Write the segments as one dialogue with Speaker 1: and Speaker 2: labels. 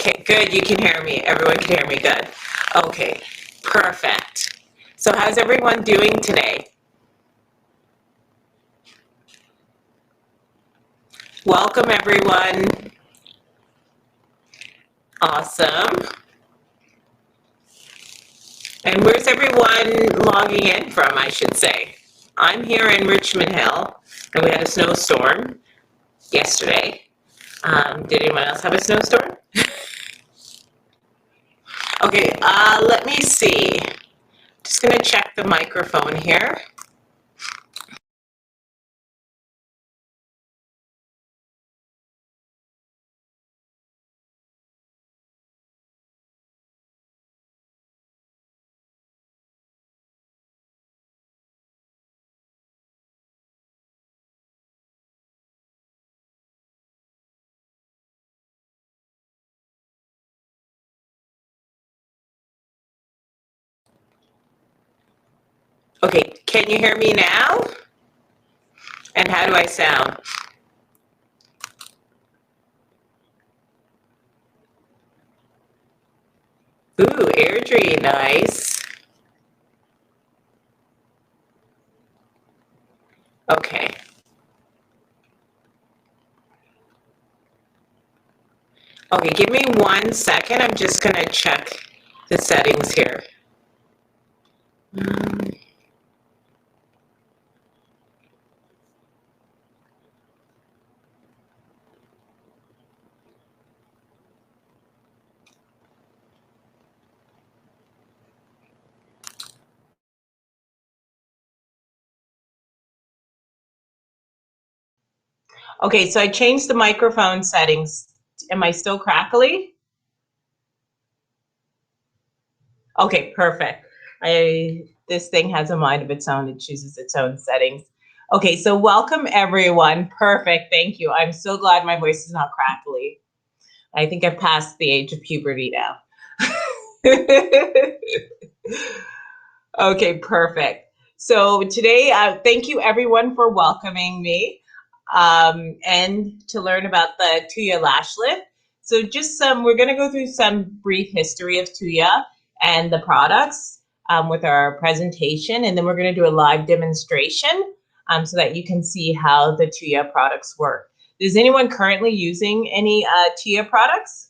Speaker 1: Okay, good. You can hear me. Everyone can hear me. Good. Okay, perfect. So how's everyone doing today? Welcome, everyone. Awesome. And where's everyone logging in from, I should say? I'm here in Richmond Hill, and we had a snowstorm yesterday. Did anyone else have a snowstorm? Okay, let me see. Just gonna check the microphone here. Okay, can you hear me now? And how do I sound? Ooh, Airdrie, nice. Okay. Okay, give me 1 second. I'm just gonna check the settings here. Okay, so I changed the microphone settings. Am I still crackly? Okay, perfect. This thing has a mind of its own. It chooses its own settings. Okay, so welcome everyone. Perfect, thank you. I'm so glad my voice is not crackly. I think I've passed the age of puberty now. Okay, perfect. So today, thank you everyone for welcoming me and to learn about the Thuya lash lift. So just we're gonna go through some brief history of Thuya and the products with our presentation, and then we're gonna do a live demonstration so that you can see how the Thuya products work. Is anyone currently using any Thuya products?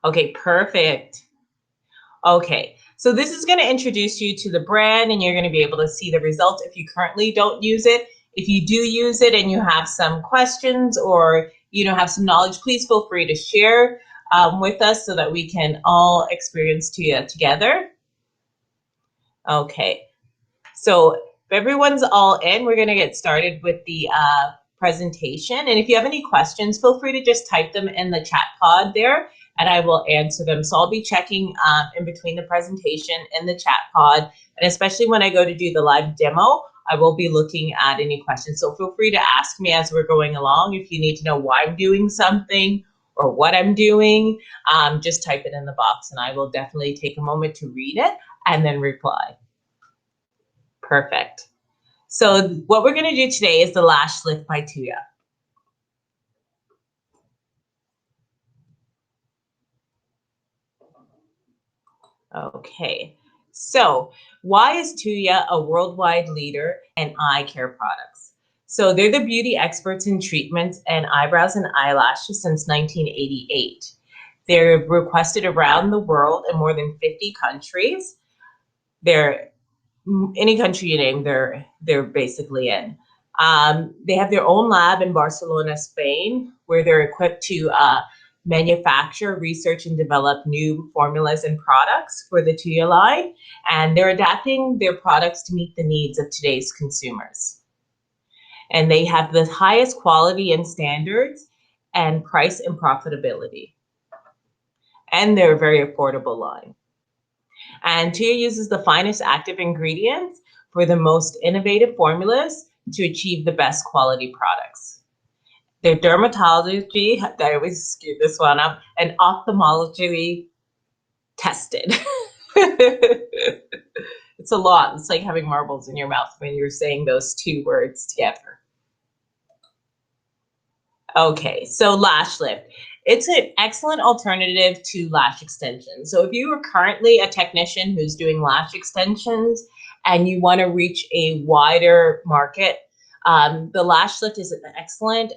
Speaker 1: Okay, perfect. Okay, so this is going to introduce you to the brand, and you're going to be able to see the results if you currently don't use it. If you do use it and you have some questions or have some knowledge, please feel free to share with us so that we can all experience Thuya together. Okay, so if everyone's all in, we're going to get started with the presentation. And if you have any questions, feel free to just type them in the chat pod there, and I will answer them. So I'll be checking in between the presentation in the chat pod, and especially when I go to do the live demo, I will be looking at any questions. So feel free to ask me as we're going along. If you need to know why I'm doing something or what I'm doing, just type it in the box, and I will definitely take a moment to read it and then reply. Perfect. So what we're going to do today is the Lash Lift by Thuya. Okay, so why is Thuya a worldwide leader in eye care products? So they're the beauty experts in treatments and eyebrows and eyelashes since 1988. They're requested around the world in more than 50 countries. They're any country you name, they're basically in. They have their own lab in Barcelona, Spain, where they're equipped to manufacture, research, and develop new formulas and products for the Thuya line, and they're adapting their products to meet the needs of today's consumers. And they have the highest quality and standards and price and profitability. And they're a very affordable line. And Thuya uses the finest active ingredients for the most innovative formulas to achieve the best quality products. They're dermatology, I always screw this one up, and ophthalmology tested. It's a lot. It's like having marbles in your mouth when you're saying those two words together. Okay, so lash lift. It's an excellent alternative to lash extensions. So if you are currently a technician who's doing lash extensions and you want to reach a wider market, the lash lift is an excellent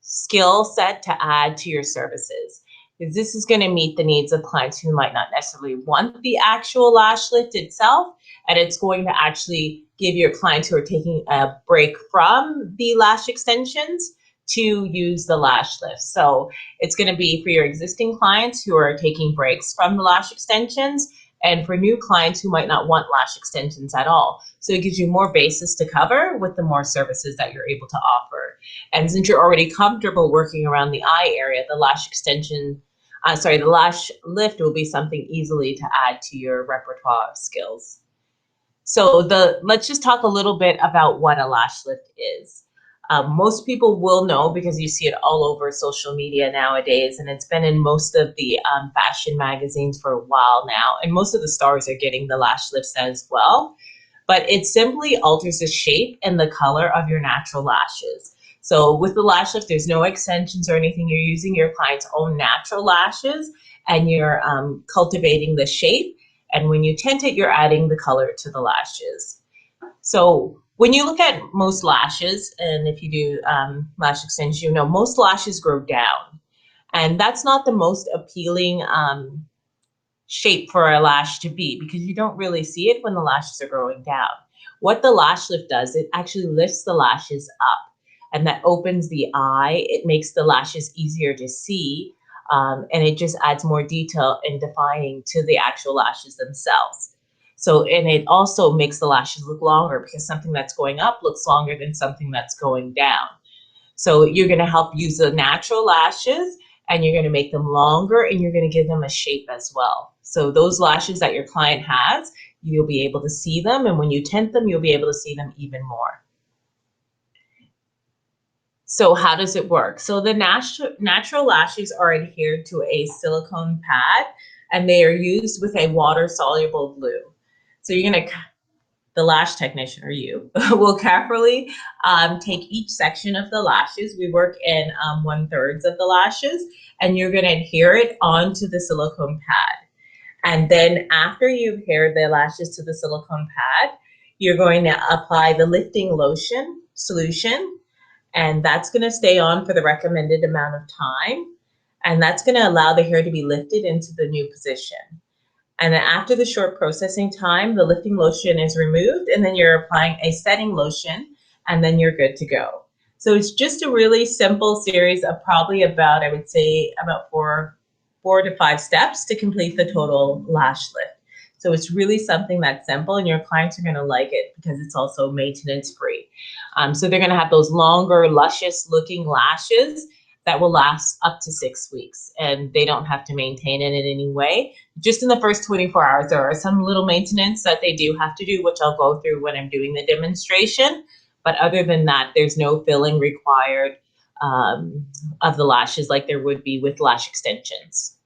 Speaker 1: skill set to add to your services. Because this is going to meet the needs of clients who might not necessarily want the actual lash lift itself, and it's going to actually give your clients who are taking a break from the lash extensions to use the lash lift. So it's going to be for your existing clients who are taking breaks from the lash extensions, and for new clients who might not want lash extensions at all. So it gives you more bases to cover with the more services that you're able to offer. And since you're already comfortable working around the eye area, the lash extension, the lash lift will be something easily to add to your repertoire of skills. So let's just talk a little bit about what a lash lift is. Most people will know because you see it all over social media nowadays, and it's been in most of the fashion magazines for a while now, and most of the stars are getting the lash lifts as well. But it simply alters the shape and the color of your natural lashes. So with the lash lift, there's no extensions or anything. You're using your client's own natural lashes, and you're cultivating the shape. And when you tint it, you're adding the color to the lashes. So when you look at most lashes, and if you do lash extensions, you know most lashes grow down. And that's not the most appealing shape for a lash to be, because you don't really see it when the lashes are growing down. What the lash lift does, it actually lifts the lashes up, and that opens the eye. It makes the lashes easier to see, and it just adds more detail and defining to the actual lashes themselves. So, and it also makes the lashes look longer, because something that's going up looks longer than something that's going down. So you're going to help use the natural lashes, and you're going to make them longer, and you're going to give them a shape as well. So those lashes that your client has, you'll be able to see them, and when you tint them, you'll be able to see them even more. So how does it work? So the natural lashes are adhered to a silicone pad, and they are used with a water-soluble glue. So you're going to, the lash technician, or you, will carefully take each section of the lashes. We work in 1/3 of the lashes, and you're going to adhere it onto the silicone pad. And then after you've adhered the lashes to the silicone pad, you're going to apply the lifting lotion solution, and that's going to stay on for the recommended amount of time. And that's going to allow the hair to be lifted into the new position. And then after the short processing time, the lifting lotion is removed, and then you're applying a setting lotion, and then you're good to go. So it's just a really simple series of probably about, I would say, about four to 5 steps to complete the total lash lift. So it's really something that's simple, and your clients are going to like it because it's also maintenance free. So they're going to have those longer, luscious looking lashes that will last up to 6 weeks, and they don't have to maintain it in any way. Just in the first 24 hours, there are some little maintenance that they do have to do, which I'll go through when I'm doing the demonstration. But other than that, there's no filling required of the lashes like there would be with lash extensions.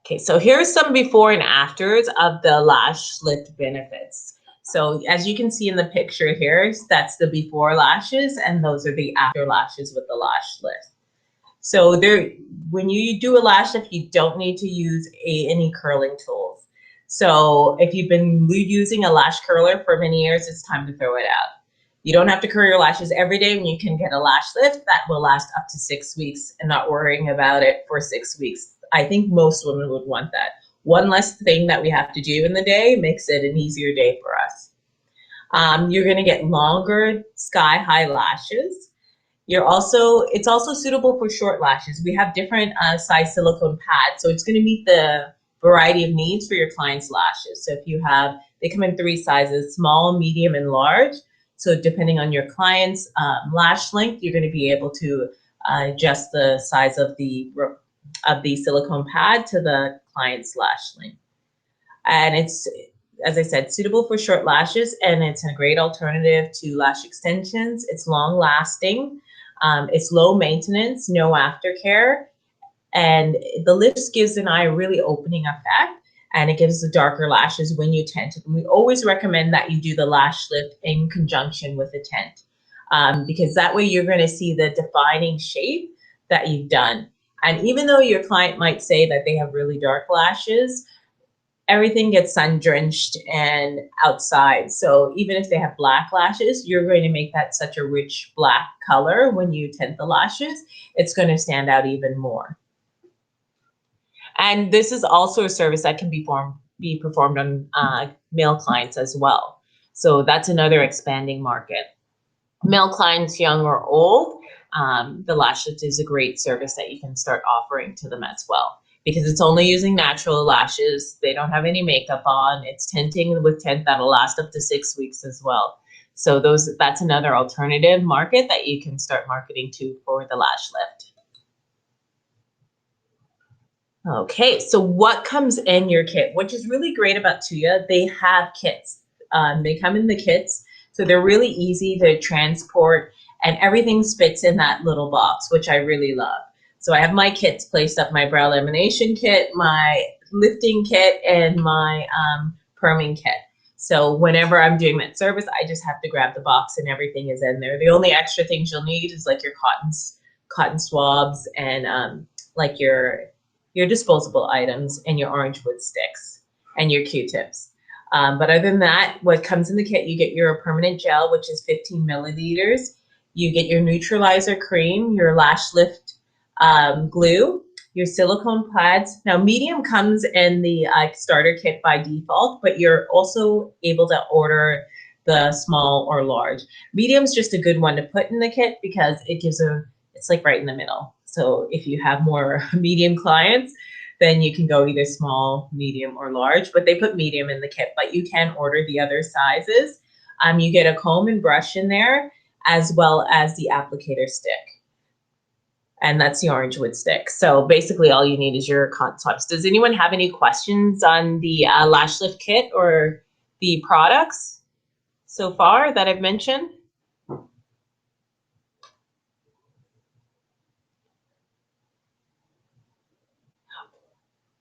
Speaker 1: Okay, so here's some before and afters of the lash lift benefits. So as you can see in the picture here, that's the before lashes, and those are the after lashes with the lash lift. So when you do a lash lift, you don't need to use any curling tools. So if you've been using a lash curler for many years, it's time to throw it out. You don't have to curl your lashes every day, and you can get a lash lift that will last up to 6 weeks and not worrying about it for 6 weeks. I think most women would want that. One less thing that we have to do in the day makes it an easier day for us. You're going to get longer sky-high lashes. It's also suitable for short lashes. We have different size silicone pads, so it's going to meet the variety of needs for your client's lashes. So if you have, they come in 3 sizes: small, medium, and large. So depending on your client's lash length, you're going to be able to adjust the size of the silicone pad to the client's lash length. And it's, as I said, suitable for short lashes, and it's a great alternative to lash extensions. It's long lasting. It's low maintenance, no aftercare, And the lift gives an eye a really opening effect, and it gives the darker lashes when you tint. And we always recommend that you do the lash lift in conjunction with the tint, because that way you're going to see the defining shape that you've done. And even though your client might say that they have really dark lashes, everything gets sun drenched and outside. So even if they have black lashes, you're going to make that such a rich black color when you tint the lashes. It's going to stand out even more. And this is also a service that can be performed on male clients as well. So that's another expanding market. Male clients, young or old, the lash lift is a great service that you can start offering to them as well, because it's only using natural lashes. They don't have any makeup on. It's tinting with tint that'll last up to 6 weeks as well. So that's another alternative market that you can start marketing to for the lash lift. Okay, so what comes in your kit, which is really great about Thuya, they have kits. They come in the kits, so they're really easy to transport, and everything fits in that little box, which I really love. So I have my kits placed up, my brow lamination kit, my lifting kit, and my perming kit. So whenever I'm doing that service, I just have to grab the box and everything is in there. The only extra things you'll need is like your cotton swabs and like your disposable items and your orange wood sticks and your Q-tips. But other than that, what comes in the kit, you get your permanent gel, which is 15 milliliters. You get your Neutralizer Cream, your lash lift glue, your silicone pads. Now, medium comes in the starter kit by default, but you're also able to order the small or large. Medium's just a good one to put in the kit because it's like right in the middle. So if you have more medium clients, then you can go either small, medium, or large, but they put medium in the kit, but you can order the other sizes. You get a comb and brush in there, as well as the applicator stick. And that's the orange wood stick. So basically all you need is your cotton swabs. Does anyone have any questions on the lash lift kit or the products so far that I've mentioned?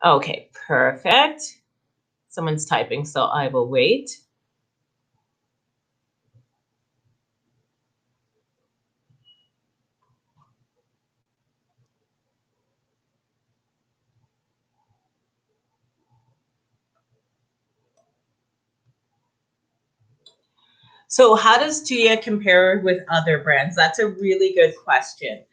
Speaker 1: Okay, perfect. Someone's typing, so I will wait. So how does Thuya compare with other brands? That's a really good question.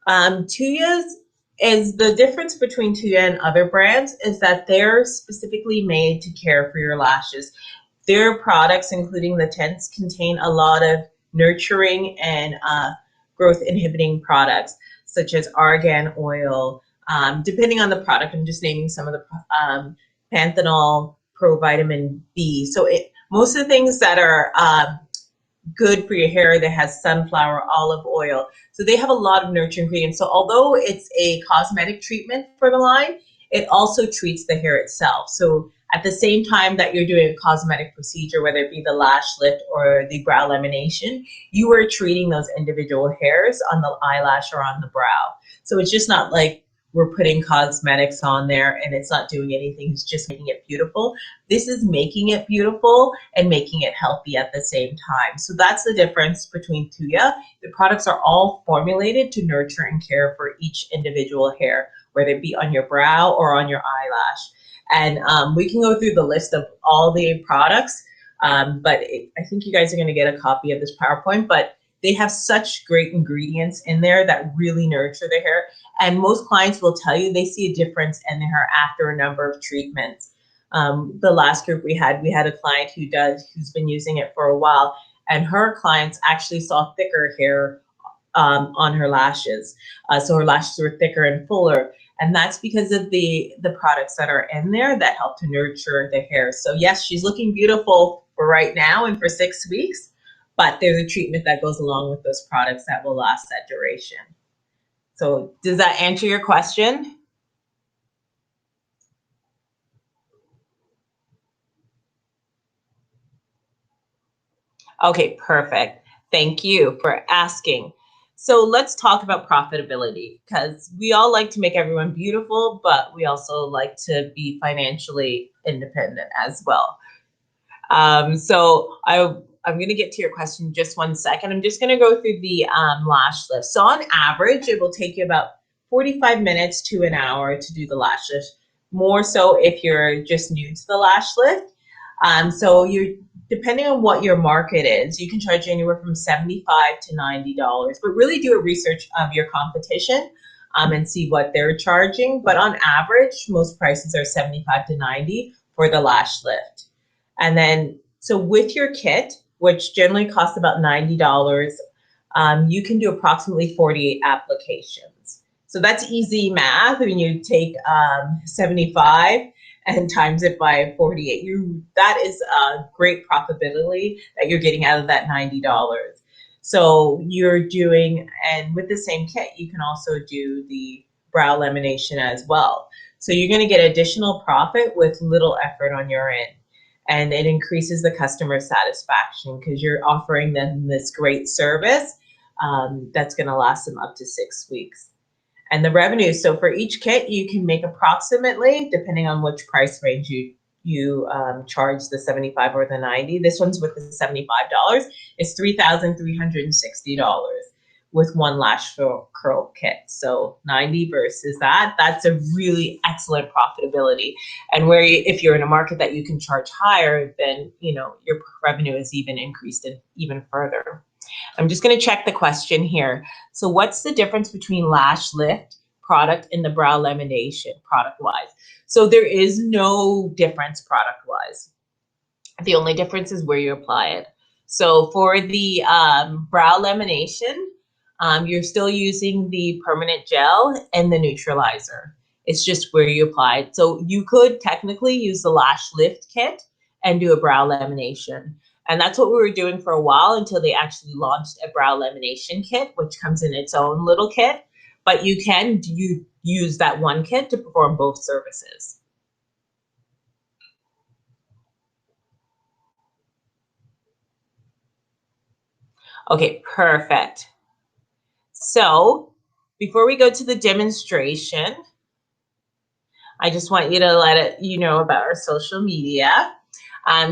Speaker 1: Thuya's is the difference between Thuya and other brands is that they're specifically made to care for your lashes. Their products, including the tints, contain a lot of nurturing and growth inhibiting products, such as argan oil. Depending on the product, I'm just naming some of the panthenol, provitamin B. So most of the things that are good for your hair that has sunflower, olive oil. So they have a lot of nurturing ingredients. So although it's a cosmetic treatment for the line, it also treats the hair itself. So at the same time that you're doing a cosmetic procedure, whether it be the lash lift or the brow lamination, you are treating those individual hairs on the eyelash or on the brow. So it's just not like we're putting cosmetics on there and it's not doing anything, it's just making it beautiful. This is making it beautiful and making it healthy at the same time. So that's the difference between Thuya. The products are all formulated to nurture and care for each individual hair, whether it be on your brow or on your eyelash. And we can go through the list of all the products, but I think you guys are going to get a copy of this PowerPoint, but they have such great ingredients in there that really nurture the hair. And most clients will tell you they see a difference in their hair after a number of treatments. The last group we had a client who's been using it for a while, and her clients actually saw thicker hair on her lashes. So her lashes were thicker and fuller. And that's because of the products that are in there that help to nurture the hair. So yes, she's looking beautiful for right now and for 6 weeks, but there's a treatment that goes along with those products that will last that duration. So does that answer your question? Okay, perfect. Thank you for asking. So let's talk about profitability, because we all like to make everyone beautiful, but we also like to be financially independent as well. I'm going to get to your question in just 1 second. I'm just going to go through the lash lift. So on average, it will take you about 45 minutes to an hour to do the lash lift. More so if you're just new to the lash lift. So you're depending on what your market is, you can charge anywhere from $75 to $90. But really do a research of your competition and see what they're charging. But on average, most prices are $75 to $90 for the lash lift. And then, so with your kit, which generally costs about $90, you can do approximately 48 applications. So that's easy math. When you take 75 and times it by 48, that is a great profitability that you're getting out of that $90. So you're doing, and with the same kit, you can also do the brow lamination as well. So you're going to get additional profit with little effort on your end. And it increases the customer satisfaction because you're offering them this great service that's going to last them up to 6 weeks. And the revenue, so for each kit, you can make approximately, depending on which price range you charge, the 75 or the 90. This one's with the $75. It's $3,360 with one lash curl kit. So 90 versus that's a really excellent profitability. And where if you're in a market that you can charge higher, then your revenue is even increased even further. I'm just going to check the question here. So what's the difference between lash lift product and the brow lamination product-wise? So there is no difference product-wise. The only difference is where you apply it. So for the brow lamination, you're still using the permanent gel and the neutralizer. It's just where you apply it. So you could technically use the lash lift kit and do a brow lamination. And that's what we were doing for a while until they actually launched a brow lamination kit, which comes in its own little kit. But you can use that one kit to perform both services. Okay, perfect. So before we go to the demonstration, I just want you to let you know about our social media.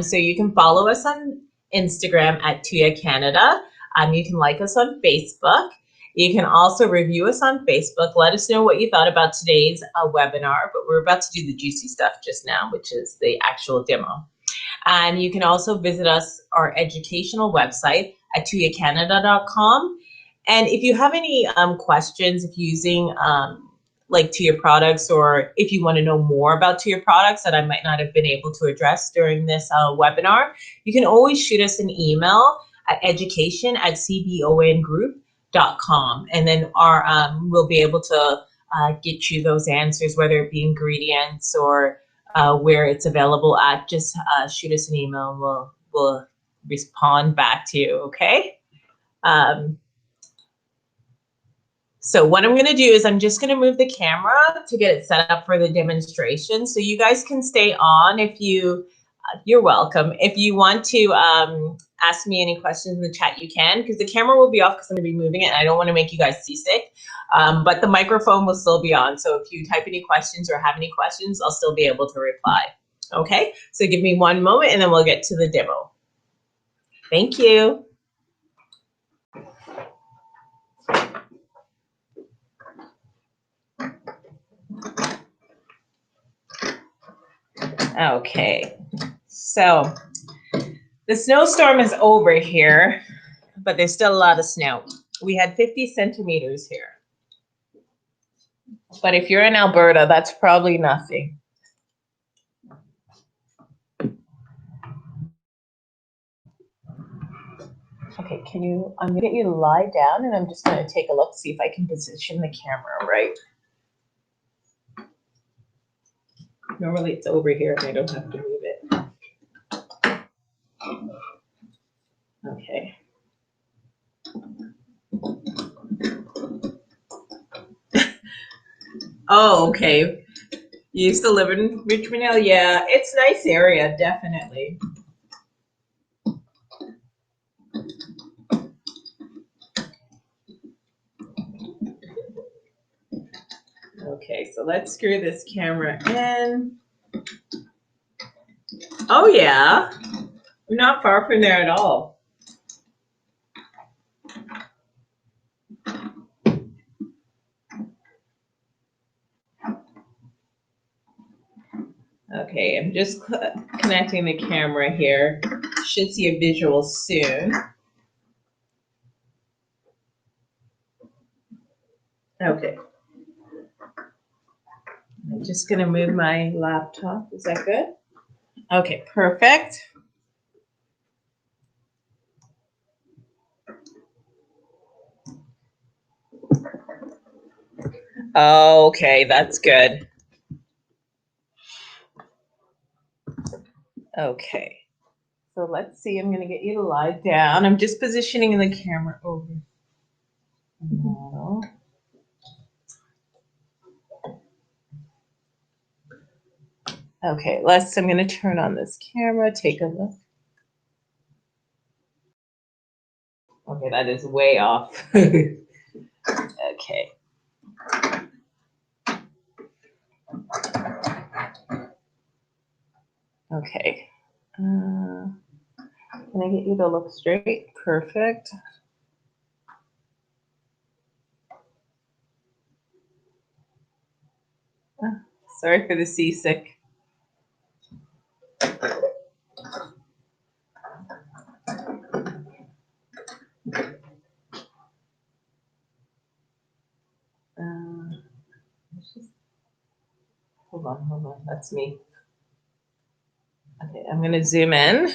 Speaker 1: So you can follow us on Instagram at Thuya Canada. You can like us on Facebook. You can also review us on Facebook. Let us know what you thought about today's webinar, but we're about to do the juicy stuff just now, which is the actual demo. And you can also visit our educational website at thuyacanada.com. And if you have any questions, if you're using like Thuya products, or if you want to know more about Thuya products that I might not have been able to address during this webinar, you can always shoot us an email at education@cbongroup.com, and then we'll be able to get you those answers, whether it be ingredients or where it's available at. Just shoot us an email and we'll respond back to you, okay? So what I'm going to do is I'm just going to move the camera to get it set up for the demonstration. So you guys can stay on if you're welcome. If you want to ask me any questions in the chat, you can, because the camera will be off because I'm going to be moving it and I don't want to make you guys seasick. But the microphone will still be on. So if you type any questions or have any questions, I'll still be able to reply. Okay, so give me 1 moment and then we'll get to the demo. Thank you. Okay, so the snowstorm is over here, but there's still a lot of snow. We had 50 centimeters here. But if you're in Alberta, that's probably nothing. Okay, I'm gonna get you to lie down and I'm just gonna take a look, see if I can position the camera right. Normally it's over here and I don't have to move it. Okay. Oh, okay. You used to live in Richmond Hill? Yeah, it's a nice area, definitely. Okay, so let's screw this camera in. Oh yeah, we're not far from there at all. Okay, I'm just connecting the camera here. Should see a visual soon. Okay. I'm just gonna move my laptop. Is that good? Okay, perfect. Okay, that's good. Okay. So let's see, I'm going to get you to lie down. I'm just positioning the camera over the model. Okay, I'm going to turn on this camera, take a look. Okay, that is way off. Okay. Okay. Can I get you to look straight? Perfect. Sorry for the seasick. Hold on. That's me. Okay, I'm going to zoom in.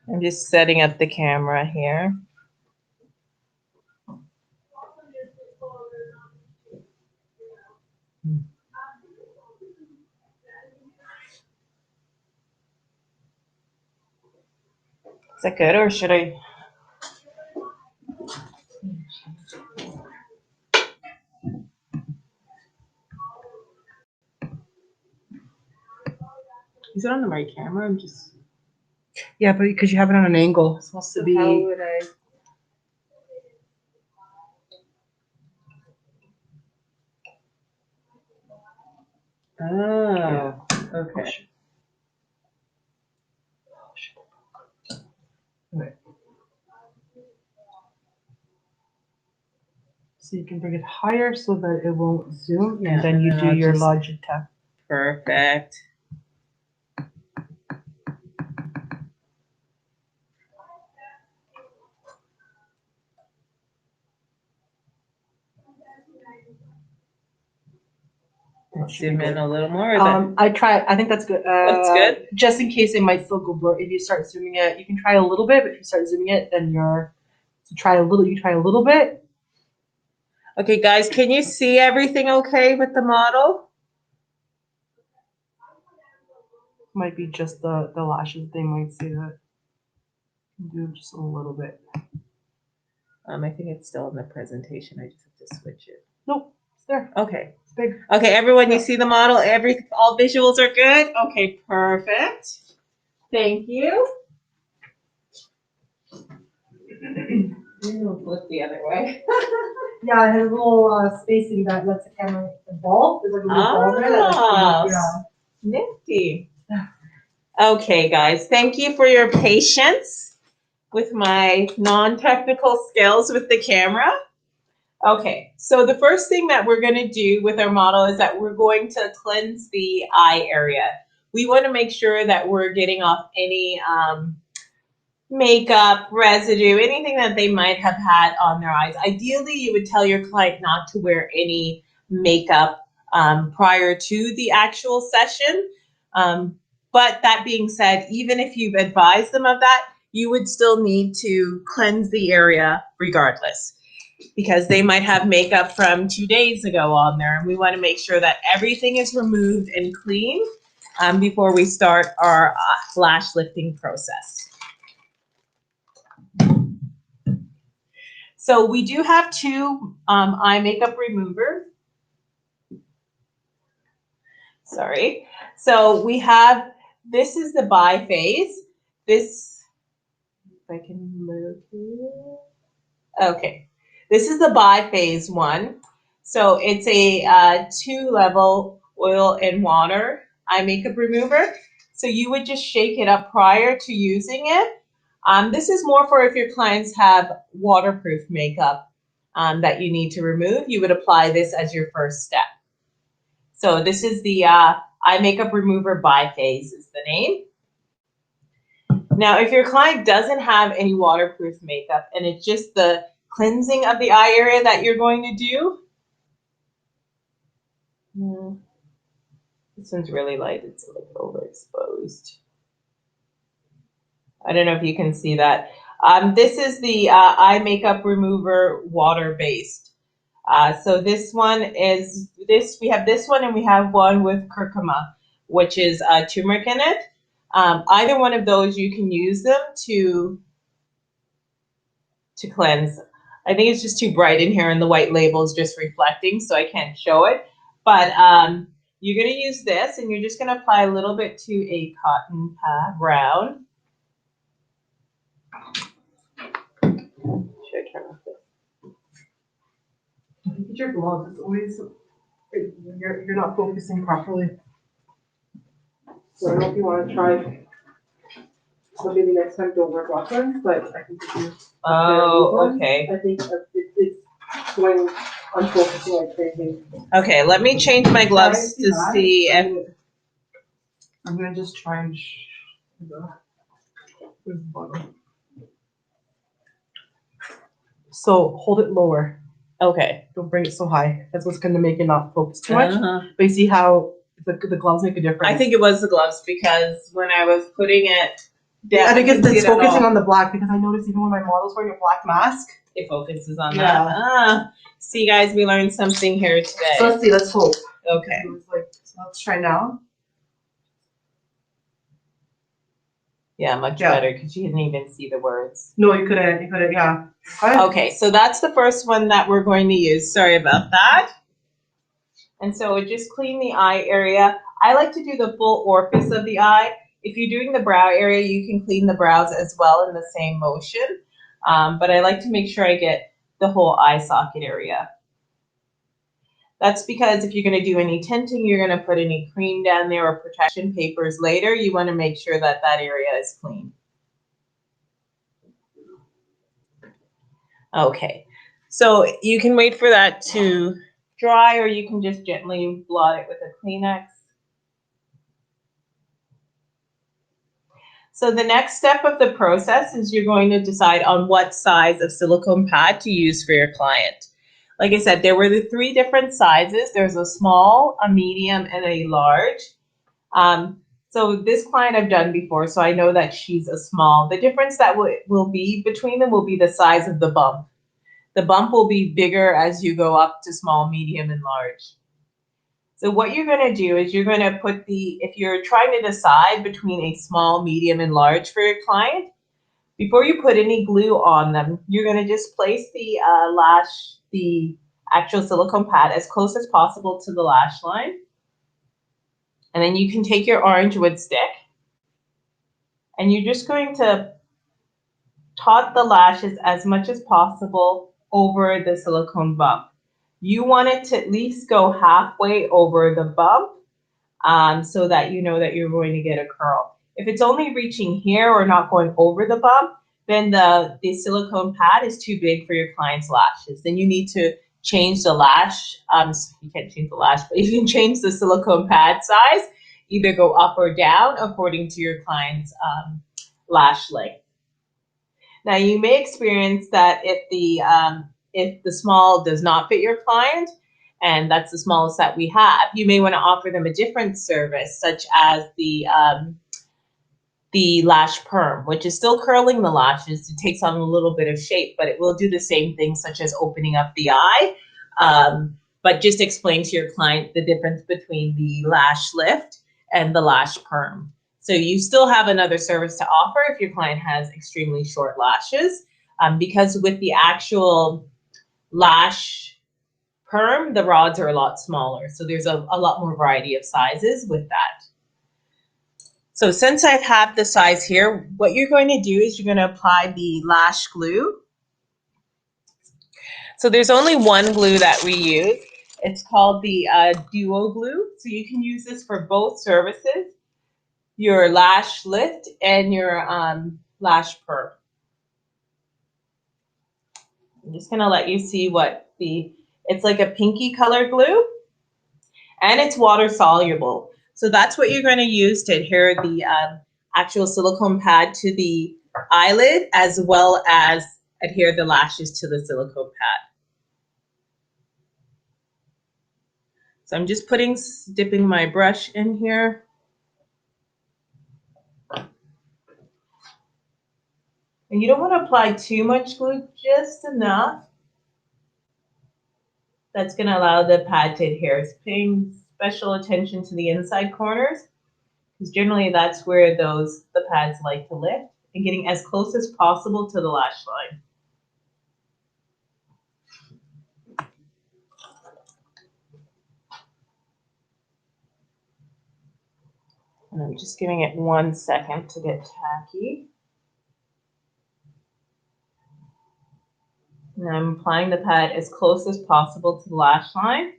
Speaker 1: I'm just setting up the camera here. Is that good, or should I? Is it on the right camera? I'm just.
Speaker 2: Yeah, but because you have it on an angle, it's supposed to be.
Speaker 1: How would I? Oh,
Speaker 2: Yeah.
Speaker 1: okay.
Speaker 2: Right. So you can bring it higher so that it won't zoom,
Speaker 1: Yeah,
Speaker 2: and then you do
Speaker 1: I'll
Speaker 2: your
Speaker 1: just-
Speaker 2: Logitech.
Speaker 1: Perfect. Let's zoom in a little more.
Speaker 2: I think that's good.
Speaker 1: That's good.
Speaker 2: Just in case it might still go blur. If you start zooming it, you can try a little bit, but if you start zooming it, then you try a little bit.
Speaker 1: Okay, guys, can you see everything okay with the model?
Speaker 2: Might be just the lashes. They might see that. Do just a little bit.
Speaker 1: I think it's still in the presentation. I just have to switch it.
Speaker 2: Nope, it's there.
Speaker 1: Okay.
Speaker 2: It's big.
Speaker 1: Okay, everyone, you
Speaker 2: Yeah.
Speaker 1: see the model? All visuals are good? Okay, perfect. Thank you. We'll flip the other way.
Speaker 2: Yeah, it has a little spacing that lets the camera evolve. There's like a little ball there that lets
Speaker 1: Nifty. Okay, guys, thank you for your patience with my non-technical skills with the camera. Okay, so the first thing that we're going to do with our model is that we're going to cleanse the eye area. We want to make sure that we're getting off any makeup, residue, anything that they might have had on their eyes. Ideally, you would tell your client not to wear any makeup prior to the actual session. But that being said, even if you've advised them of that, you would still need to cleanse the area regardless, because they might have makeup from 2 days ago on there, and we want to make sure that everything is removed and clean before we start our lash lifting process. So we do have two eye makeup removers. Sorry. So we have, this is the biphase. this, if I can move here. Okay, this is the biphase one. So it's a 2-level oil and water eye makeup remover. So you would just shake it up prior to using it. This is more for if your clients have waterproof makeup that you need to remove. You would apply this as your first step. So this is the eye makeup remover biphase is the name. Now, if your client doesn't have any waterproof makeup and it's just the cleansing of the eye area that you're going to do. This one's really light. It's like overexposed. I don't know if you can see that. This is the eye makeup remover water-based. So this one is this. We have this one and we have one with curcuma, which is turmeric in it. Either one of those, you can use them to cleanse. I think it's just too bright in here and the white label is just reflecting, so I can't show it. But you're going to use this and you're just going to apply a little bit to a cotton pad round. Should I turn off this?
Speaker 2: Look at your gloves. It's always, you're not focusing properly. So I don't know if you want to try. So maybe next time don't wear black ones, but I think if you.
Speaker 1: Oh, okay.
Speaker 2: I think it's going unfocusing like crazy.
Speaker 1: Okay, let me change my gloves to see if.
Speaker 2: I'm gonna just try and. So hold it lower.
Speaker 1: Okay.
Speaker 2: Don't bring it so high. That's what's gonna make it not focus too much. But you see how the gloves make a difference.
Speaker 1: I think it was the gloves because when I was putting it down,
Speaker 2: I think it's focusing on the black because I noticed even when my model's wearing a black mask,
Speaker 1: it focuses on that. See, guys, we learned something here today.
Speaker 2: So let's see. Let's hope.
Speaker 1: Okay.
Speaker 2: So let's try now.
Speaker 1: Yeah, much better because you didn't even see the words.
Speaker 2: No, you couldn't. You couldn't. Yeah.
Speaker 1: Okay, so that's the first one that we're going to use. Sorry about that. And so it just clean the eye area. I like to do the full orifice of the eye. If you're doing the brow area, you can clean the brows as well in the same motion. But I like to make sure I get the whole eye socket area. That's because if you're going to do any tinting, you're going to put any cream down there or protection papers later. You want to make sure that that area is clean. Okay, so you can wait for that to dry or you can just gently blot it with a Kleenex. So the next step of the process is you're going to decide on what size of silicone pad to use for your client. Like I said, there were the 3 different sizes. There's a small, a medium, and a large. So this client I've done before, so I know that she's a small. The difference that will be between them will be the size of the bump. The bump will be bigger as you go up to small, medium, and large. So what you're going to do is you're going to put if you're trying to decide between a small, medium, and large for your client, before you put any glue on them, you're going to just place the the actual silicone pad as close as possible to the lash line. And then you can take your orange wood stick and you're just going to tot the lashes as much as possible over the silicone bump. You want it to at least go halfway over the bump so that you know that you're going to get a curl. If it's only reaching here or not going over the bump, then the silicone pad is too big for your client's lashes. Then you need to change the lash. You can't change the lash, but you can change the silicone pad size, either go up or down according to your client's lash length. Now you may experience that if the small does not fit your client, and that's the smallest that we have, you may want to offer them a different service, such as the lash perm, which is still curling the lashes. It takes on a little bit of shape, but it will do the same thing, such as opening up the eye. But just explain to your client the difference between the lash lift and the lash perm. So you still have another service to offer if your client has extremely short lashes, because with the actual lash perm, the rods are a lot smaller. So there's a lot more variety of sizes with that. So since I have the size here, what you're going to do is you're going to apply the lash glue. So there's only one glue that we use. It's called the Duo glue. So you can use this for both services, your lash lift and your lash perm. I'm just going to let you see what it's like a pinky color glue, and it's water soluble. So that's what you're going to use to adhere the actual silicone pad to the eyelid, as well as adhere the lashes to the silicone pad. So I'm just dipping my brush in here. And you don't want to apply too much glue, just enough. That's going to allow the pad to adhere. Paying special attention to the inside corners, because generally that's where the pads like to lift, and getting as close as possible to the lash line. And I'm just giving it 1 second to get tacky. And I'm applying the pad as close as possible to the lash line.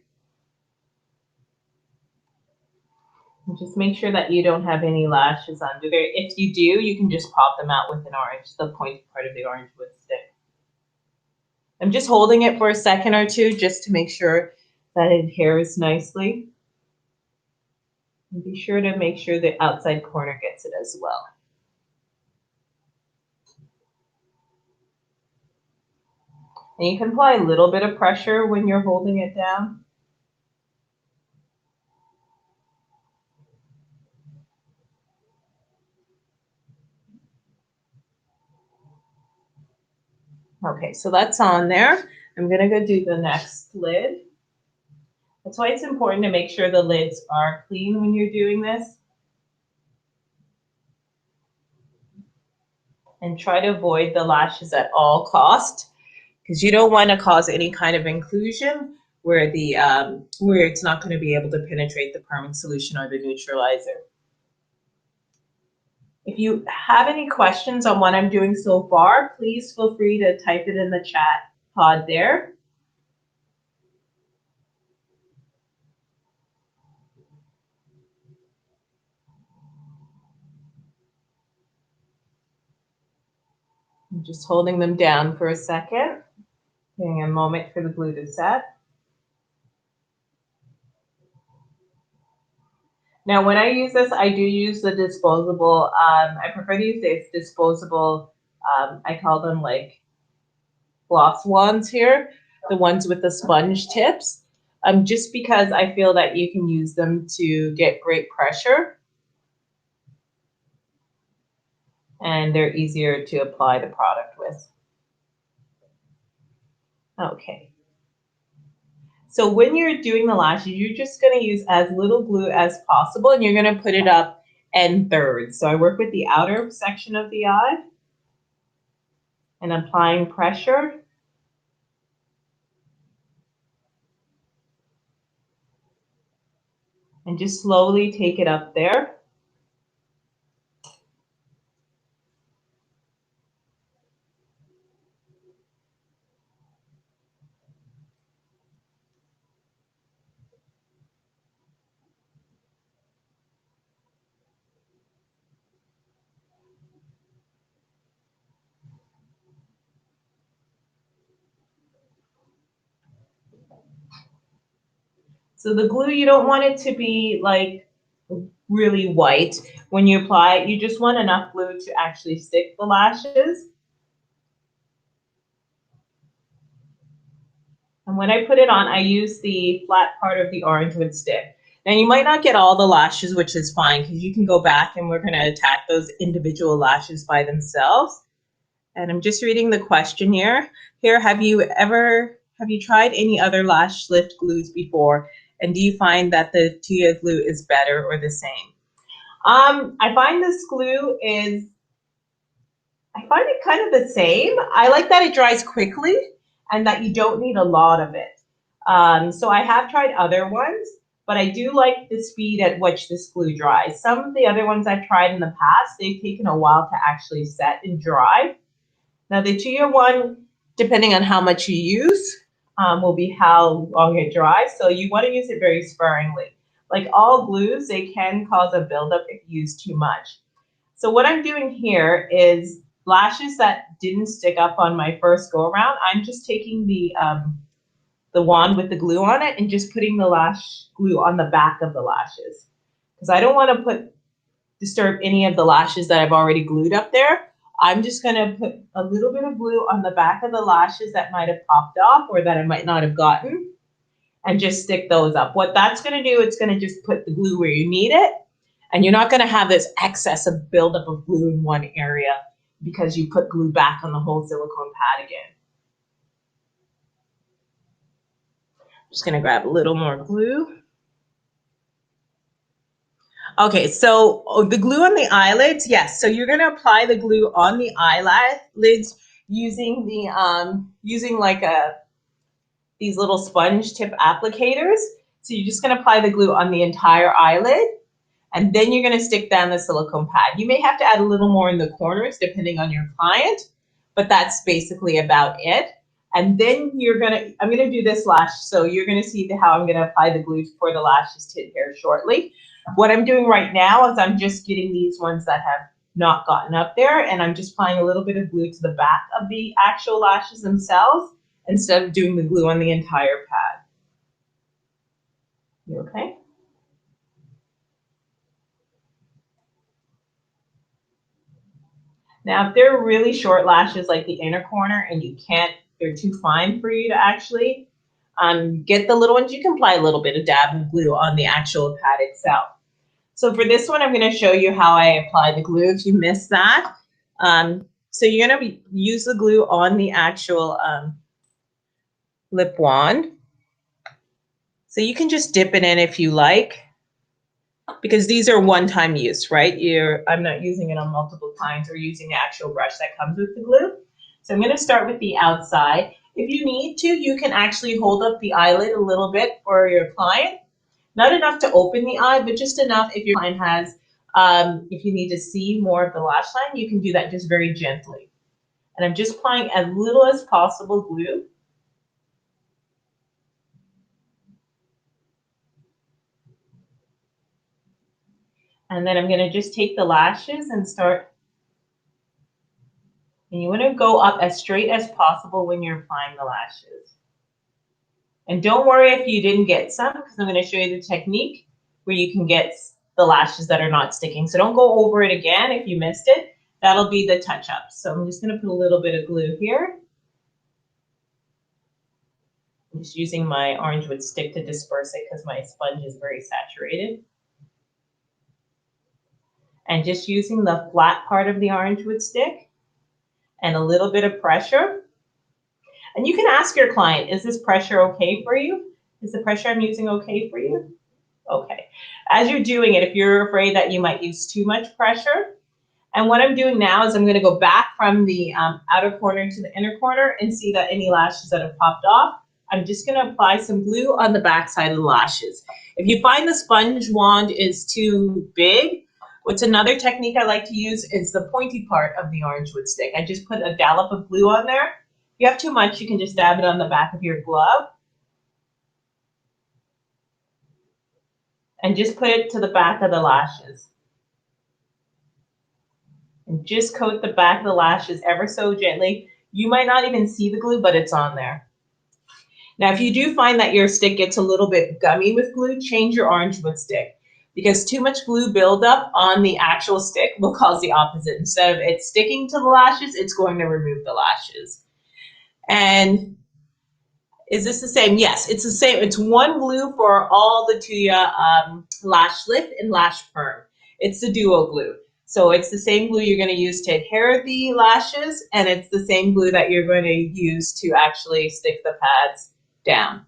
Speaker 1: And just make sure that you don't have any lashes under there. If you do, you can just pop them out with an orange. The pointy part of the orange would stick. I'm just holding it for a second or two just to make sure that it adheres nicely. And be sure to make sure the outside corner gets it as well. And you can apply a little bit of pressure when you're holding it down. Okay, so that's on there. I'm gonna go do the next lid. That's why it's important to make sure the lids are clean when you're doing this. And try to avoid the lashes at all costs, because you don't want to cause any kind of inclusion where where it's not going to be able to penetrate the permanent solution or the neutralizer. If you have any questions on what I'm doing so far, please feel free to type it in the chat pod there. I'm just holding them down for a second, giving a moment for the glue to set. Now, when I use this, I do use the disposable. I prefer to use this disposable. I call them like gloss wands here, the ones with the sponge tips. Just because I feel that you can use them to get great pressure, and they're easier to apply the product with. Okay. So when you're doing the lashes, you're just going to use as little glue as possible, and you're going to put it up in thirds. So I work with the outer section of the eye and applying pressure. And just slowly take it up there. So the glue, you don't want it to be like really white when you apply it. You just want enough glue to actually stick the lashes. And when I put it on, I use the flat part of the orange wood stick. Now you might not get all the lashes, which is fine, because you can go back and we're going to attack those individual lashes by themselves. And I'm just reading the question here. Have you tried any other lash lift glues before? And do you find that the Thuya glue is better or the same? I find this glue I find it kind of the same. I like that it dries quickly and that you don't need a lot of it. So I have tried other ones. but I do like the speed at which this glue dries. Some of the other ones I've tried in the past, they've taken a while to actually set and dry. Now the Thuya one, depending on how much you use, will be how long it dries. So you want to use it very sparingly. Like all glues, they can cause a buildup if you use too much. So what I'm doing here is lashes that didn't stick up on my first go around. I'm just taking the wand with the glue on it and just putting the lash glue on the back of the lashes, because I don't want to disturb any of the lashes that I've already glued up there. I'm just going to put a little bit of glue on the back of the lashes that might have popped off or that I might not have gotten, and just stick those up. What that's going to do, it's going to just put the glue where you need it, and you're not going to have this excess of buildup of glue in one area because you put glue back on the whole silicone pad again. Just going to grab a little more glue. Okay, so the glue on the eyelids, yes. So you're going to apply the glue on the eyelids using the these little sponge tip applicators. So you're just going to apply the glue on the entire eyelid, and then you're going to stick down the silicone pad. You may have to add a little more in the corners depending on your client, but that's basically about it. And then I'm going to do this lash. So you're going to see how I'm going to apply the glue for the lashes tint here shortly. What I'm doing right now is I'm just getting these ones that have not gotten up there, and I'm just applying a little bit of glue to the back of the actual lashes themselves instead of doing the glue on the entire pad. You okay? Now, if they're really short lashes like the inner corner and they're too fine for you to actually get the little ones, you can apply a little bit of dab of glue on the actual pad itself. So for this one, I'm going to show you how I apply the glue if you missed that. So you're going to use the glue on the actual lip wand. So you can just dip it in if you like, because these are one-time use, right? I'm not using it on multiple times or using the actual brush that comes with the glue. So I'm going to start with the outside. If you need to, you can actually hold up the eyelid a little bit for your client. Not enough to open the eye, but just enough if your client has, if you need to see more of the lash line, you can do that just very gently. And I'm just applying as little as possible glue. And then I'm going to just take the lashes and start. And you want to go up as straight as possible when you're applying the lashes. And don't worry if you didn't get some, because I'm going to show you the technique where you can get the lashes that are not sticking. So don't go over it again if you missed it. That'll be the touch-up. So I'm just going to put a little bit of glue here. I'm just using my orange wood stick to disperse it because my sponge is very saturated. And just using the flat part of the orange wood stick and a little bit of pressure. And you can ask your client, is this pressure okay for you? Is the pressure I'm using okay for you? Okay. As you're doing it, if you're afraid that you might use too much pressure, and what I'm doing now is I'm going to go back from the outer corner to the inner corner and see that any lashes that have popped off, I'm just going to apply some glue on the back side of the lashes. If you find the sponge wand is too big, what's another technique I like to use is the pointy part of the orange wood stick. I just put a dollop of glue on there. If you have too much, you can just dab it on the back of your glove. And just put it to the back of the lashes. And just coat the back of the lashes ever so gently. You might not even see the glue, but it's on there. Now, if you do find that your stick gets a little bit gummy with glue, change your orange wood stick, because too much glue buildup on the actual stick will cause the opposite. Instead of it sticking to the lashes, it's going to remove the lashes. And is this the same? Yes, it's the same. It's one glue for all the Thuya lash lift and lash perm. It's the duo glue. So it's the same glue you're going to use to adhere the lashes, and it's the same glue that you're going to use to actually stick the pads down.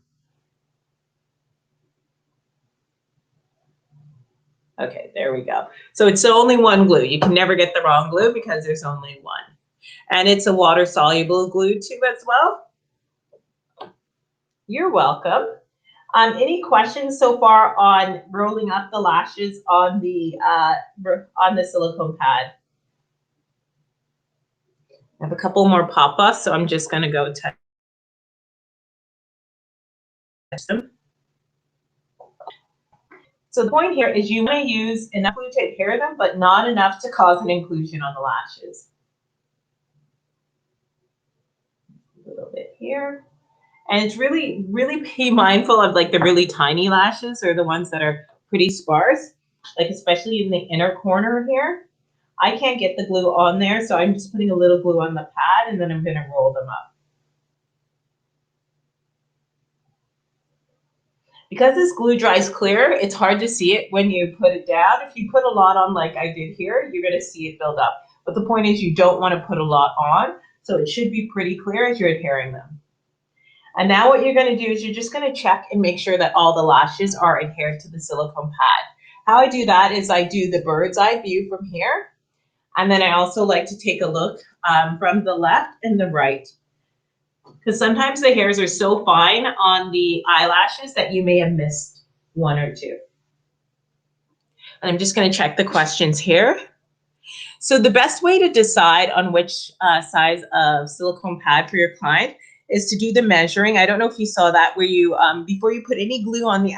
Speaker 1: Okay, there we go. So it's only one glue. You can never get the wrong glue because there's only one. And it's a water-soluble glue too as well. You're welcome. Any questions so far on rolling up the lashes on the silicone pad? I have a couple more pop-ups, so I'm just going to go touch them. So the point here is you want to use enough glue to adhere them, but not enough to cause an inclusion on the lashes. A little bit here. And it's really, really be mindful of like the really tiny lashes or the ones that are pretty sparse, like especially in the inner corner here. I can't get the glue on there, so I'm just putting a little glue on the pad and then I'm going to roll them up. Because this glue dries clear, it's hard to see it when you put it down. If you put a lot on like I did here, you're going to see it build up. But the point is you don't want to put a lot on, so it should be pretty clear as you're adhering them. And now what you're going to do is you're just going to check and make sure that all the lashes are adhered to the silicone pad. How I do that is I do the bird's eye view from here. And then I also like to take a look from the left and the right. Because sometimes the hairs are so fine on the eyelashes that you may have missed one or two. And I'm just going to check the questions here. So the best way to decide on which size of silicone pad for your client is to do the measuring. I don't know if you saw that where you, before you put any glue on the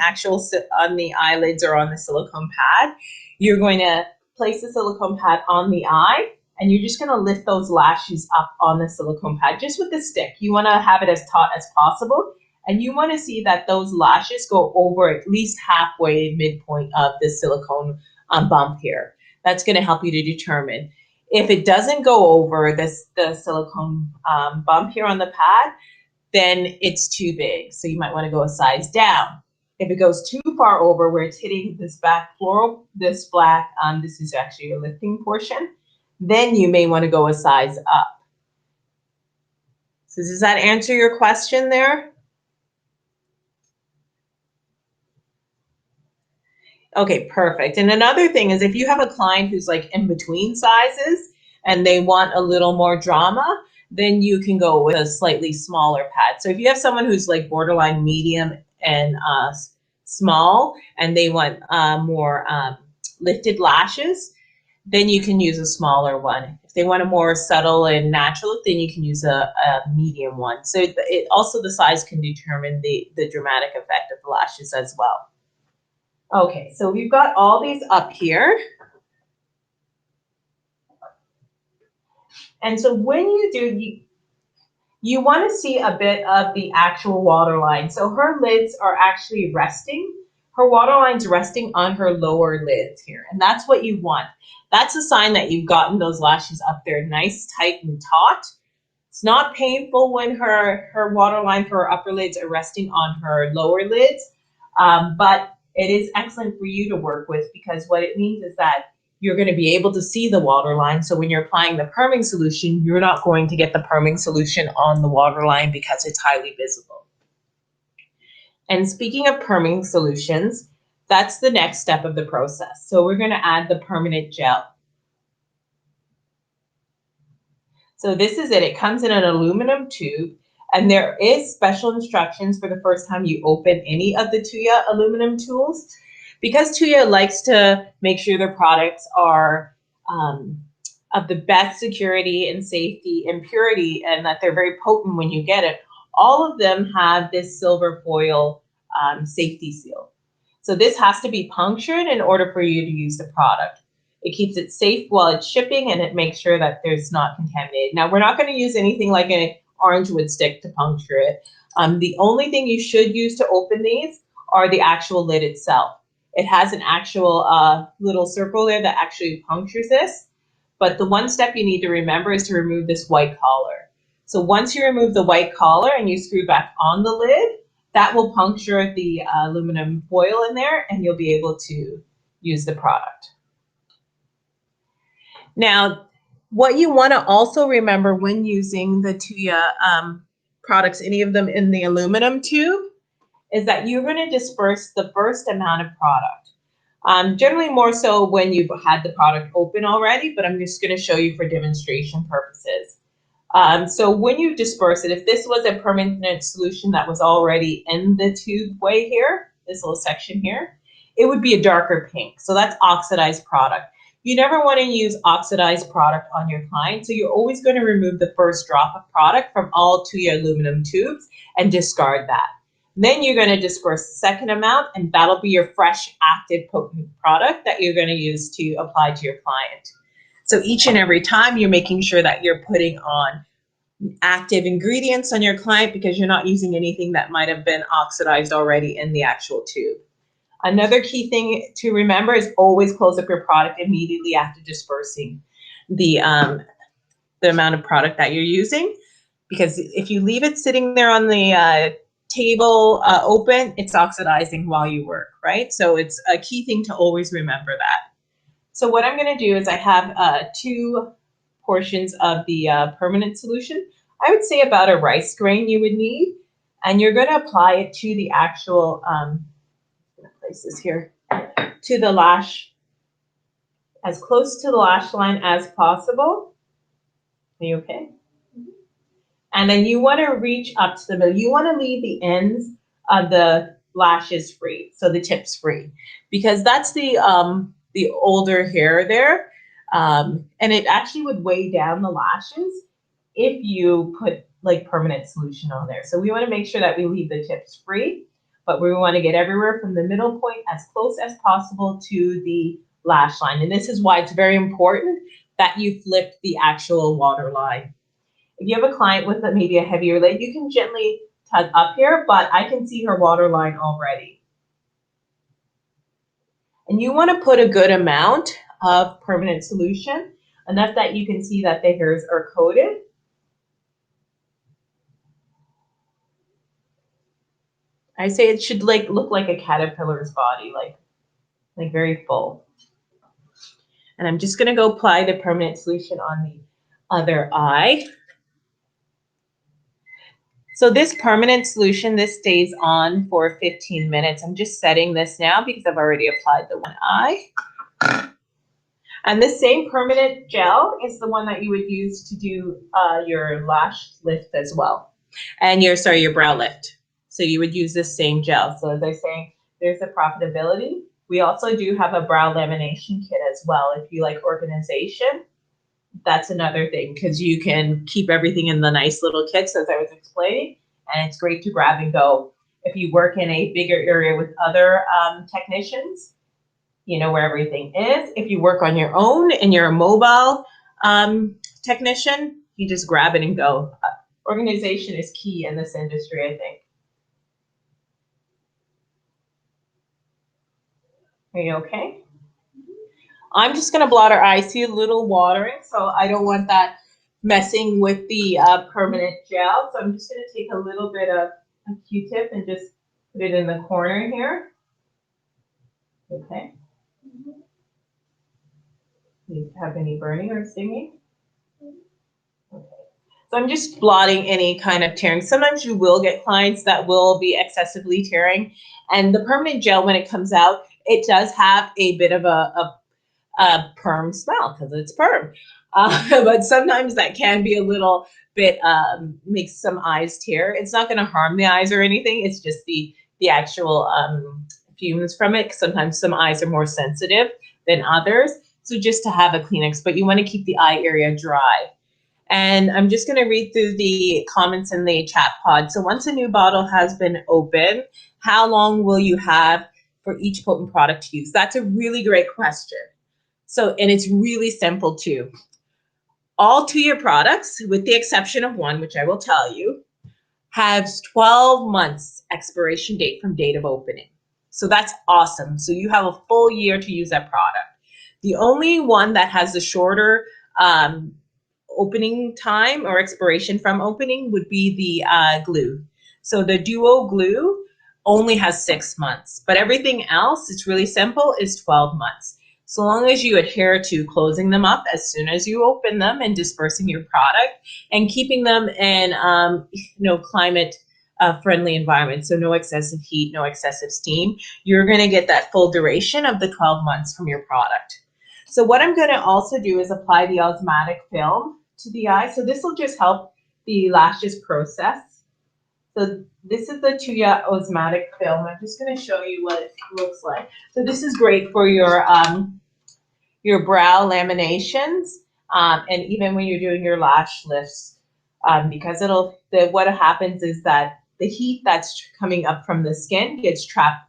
Speaker 1: on the eyelids or on the silicone pad, you're going to place the silicone pad on the eye and you're just going to lift those lashes up on the silicone pad just with the stick. You want to have it as taut as possible and you want to see that those lashes go over at least halfway midpoint of the silicone bump here. That's going to help you to determine. If it doesn't go over the silicone bump here on the pad, then it's too big. So you might want to go a size down. If it goes too far over where it's hitting this back floral, this black, this is actually your lifting portion, then you may want to go a size up. So does that answer your question there? Okay, perfect. And another thing is if you have a client who's like in between sizes and they want a little more drama, then you can go with a slightly smaller pad. So if you have someone who's like borderline medium and small and they want more lifted lashes, then you can use a smaller one. If they want a more subtle and natural, then you can use a medium one. So it also the size can determine the dramatic effect of the lashes as well. Okay, so we've got all these up here. And so when you do, you want to see a bit of the actual waterline. So her lids are actually resting. Her waterline's resting on her lower lids here. And that's what you want. That's a sign that you've gotten those lashes up there nice, tight, and taut. It's not painful when her waterline for her upper lids are resting on her lower lids, but it is excellent for you to work with because what it means is that you're going to be able to see the waterline. So when you're applying the perming solution, you're not going to get the perming solution on the waterline because it's highly visible. And speaking of perming solutions, that's the next step of the process. So we're going to add the permanent gel. So this is it. It comes in an aluminum tube. And there is special instructions for the first time you open any of the Thuya aluminum tools. Because Thuya likes to make sure their products are of the best security and safety and purity and that they're very potent when you get it, all of them have this silver foil safety seal. So this has to be punctured in order for you to use the product. It keeps it safe while it's shipping and it makes sure that there's not contaminated. Now, we're not going to use anything like an orange wood stick to puncture it. The only thing you should use to open these are the actual lid itself. It has an actual little circle there that actually punctures this. But the one step you need to remember is to remove this white collar. So once you remove the white collar and you screw back on the lid, that will puncture the aluminum foil in there and you'll be able to use the product. Now, what you want to also remember when using the Thuya products, any of them in the aluminum tube, is that you're going to disperse the first amount of product. Generally more so when you've had the product open already, but I'm just going to show you for demonstration purposes. So when you disperse it, if this was a permanent solution that was already in the tube way here, this little section here, it would be a darker pink. So that's oxidized product. You never want to use oxidized product on your client. So you're always going to remove the first drop of product from all Thuya aluminum tubes and discard that. Then you're going to disperse the second amount, and that'll be your fresh, active, potent product that you're going to use to apply to your client. So each and every time you're making sure that you're putting on active ingredients on your client because you're not using anything that might have been oxidized already in the actual tube. Another key thing to remember is always close up your product immediately after dispersing the amount of product that you're using, because if you leave it sitting there on the table open, it's oxidizing while you work, right? So it's a key thing to always remember that. So what I'm going to do is I have 2 portions of the permanent solution. I would say about a rice grain you would need, and you're going to apply it to the actual places here, to the lash, as close to the lash line as possible. Are you okay? And then you want to reach up to the middle. You want to leave the ends of the lashes free, so the tips free, because that's the older hair there, and it actually would weigh down the lashes if you put like permanent solution on there. So we want to make sure that we leave the tips free, but we want to get everywhere from the middle point as close as possible to the lash line. And this is why it's very important that you flip the actual water line. If you have a client with maybe a heavier lid, you can gently tug up here, but I can see her water line already. And you want to put a good amount of permanent solution, enough that you can see that the hairs are coated. I say it should look like a caterpillar's body, like very full. And I'm just going to go apply the permanent solution on the other eye. So this permanent solution, this stays on for 15 minutes. I'm just setting this now because I've already applied the one eye. And this same permanent gel is the one that you would use to do your lash lift as well. And your brow lift. So you would use this same gel. So as I say, there's the profitability. We also do have a brow lamination kit as well. If you like organization, that's another thing, because you can keep everything in the nice little kits as I was explaining, and it's great to grab and go. If you work in a bigger area with other technicians, you know where everything is. If you work on your own and you're a mobile technician, you just grab it and go. Organization is key in this industry, I think. Are you okay? I'm just going to blot her eye. I see a little watering, so I don't want that messing with the permanent gel. So I'm just going to take a little bit of a Q-tip and just put it in the corner here. Okay. Do you have any burning or stinging? Okay. So I'm just blotting any kind of tearing. Sometimes you will get clients that will be excessively tearing. And the permanent gel, when it comes out, it does have a bit of a perm smell because it's perm. But sometimes that can be a little bit, makes some eyes tear. It's not going to harm the eyes or anything. It's just the actual fumes from it. Sometimes some eyes are more sensitive than others. So just to have a Kleenex, but you want to keep the eye area dry. And I'm just going to read through the comments in the chat pod. So once a new bottle has been opened, how long will you have for each potent product to use? That's a really great question. So, and it's really simple too. All Thuya products, with the exception of one, which I will tell you, has 12 months expiration date from date of opening. So that's awesome. So you have a full year to use that product. The only one that has the shorter opening time or expiration from opening would be the glue. So the Duo glue only has 6 months, but everything else, it's really simple, is 12 months. So long as you adhere to closing them up as soon as you open them and dispersing your product and keeping them in climate friendly environment. So no excessive heat, no excessive steam. You're going to get that full duration of the 12 months from your product. So what I'm going to also do is apply the osmotic film to the eye. So this will just help the lashes process. So this is the Thuya osmotic film. I'm just going to show you what it looks like. So this is great for your brow laminations, and even when you're doing your lash lifts, because what happens is that the heat that's coming up from the skin gets trapped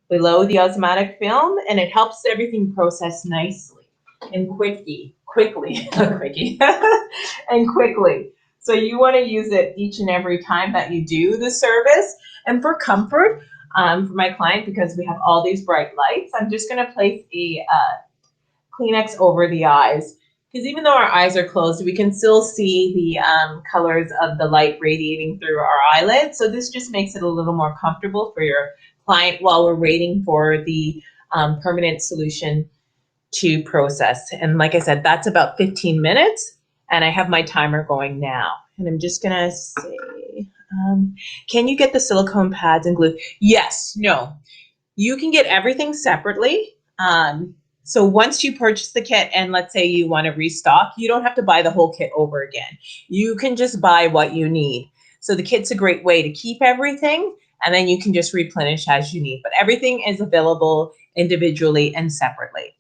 Speaker 1: below the osmotic film, and it helps everything process nicely and quickly, and quickly. So you want to use it each and every time that you do the service. And for comfort, for my client, because we have all these bright lights, I'm just going to place a Kleenex over the eyes. Because even though our eyes are closed, we can still see the colors of the light radiating through our eyelids. So this just makes it a little more comfortable for your client while we're waiting for the permanent solution to process. And like I said, that's about 15 minutes. And I have my timer going now. And I'm just going to say, can you get the silicone pads and glue? Yes, no. You can get everything separately. So once you purchase the kit and let's say you want to restock, you don't have to buy the whole kit over again. You can just buy what you need. So the kit's a great way to keep everything, and then you can just replenish as you need. But everything is available individually and separately.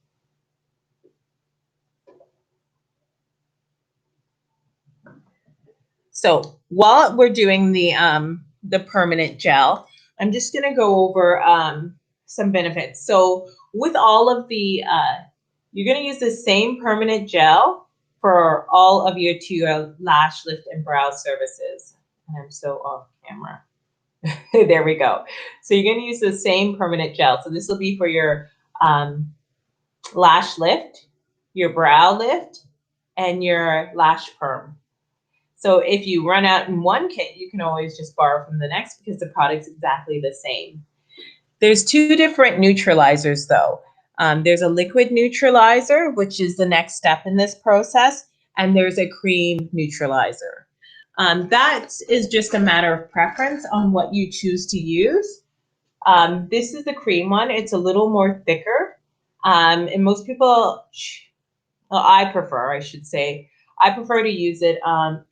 Speaker 1: So while we're doing the permanent gel, I'm just going to go over some benefits. So with all of the, you're going to use the same permanent gel for all of your Thuya lash lift and brow services. And I'm so off camera. There we go. So you're going to use the same permanent gel. So this will be for your lash lift, your brow lift, and your lash perm. So if you run out in one kit, you can always just borrow from the next because the product's exactly the same. There's two different neutralizers though. There's a liquid neutralizer, which is the next step in this process, and there's a cream neutralizer. That is just a matter of preference on what you choose to use. This is the cream one. It's a little more thicker, and most people, well, I prefer to use it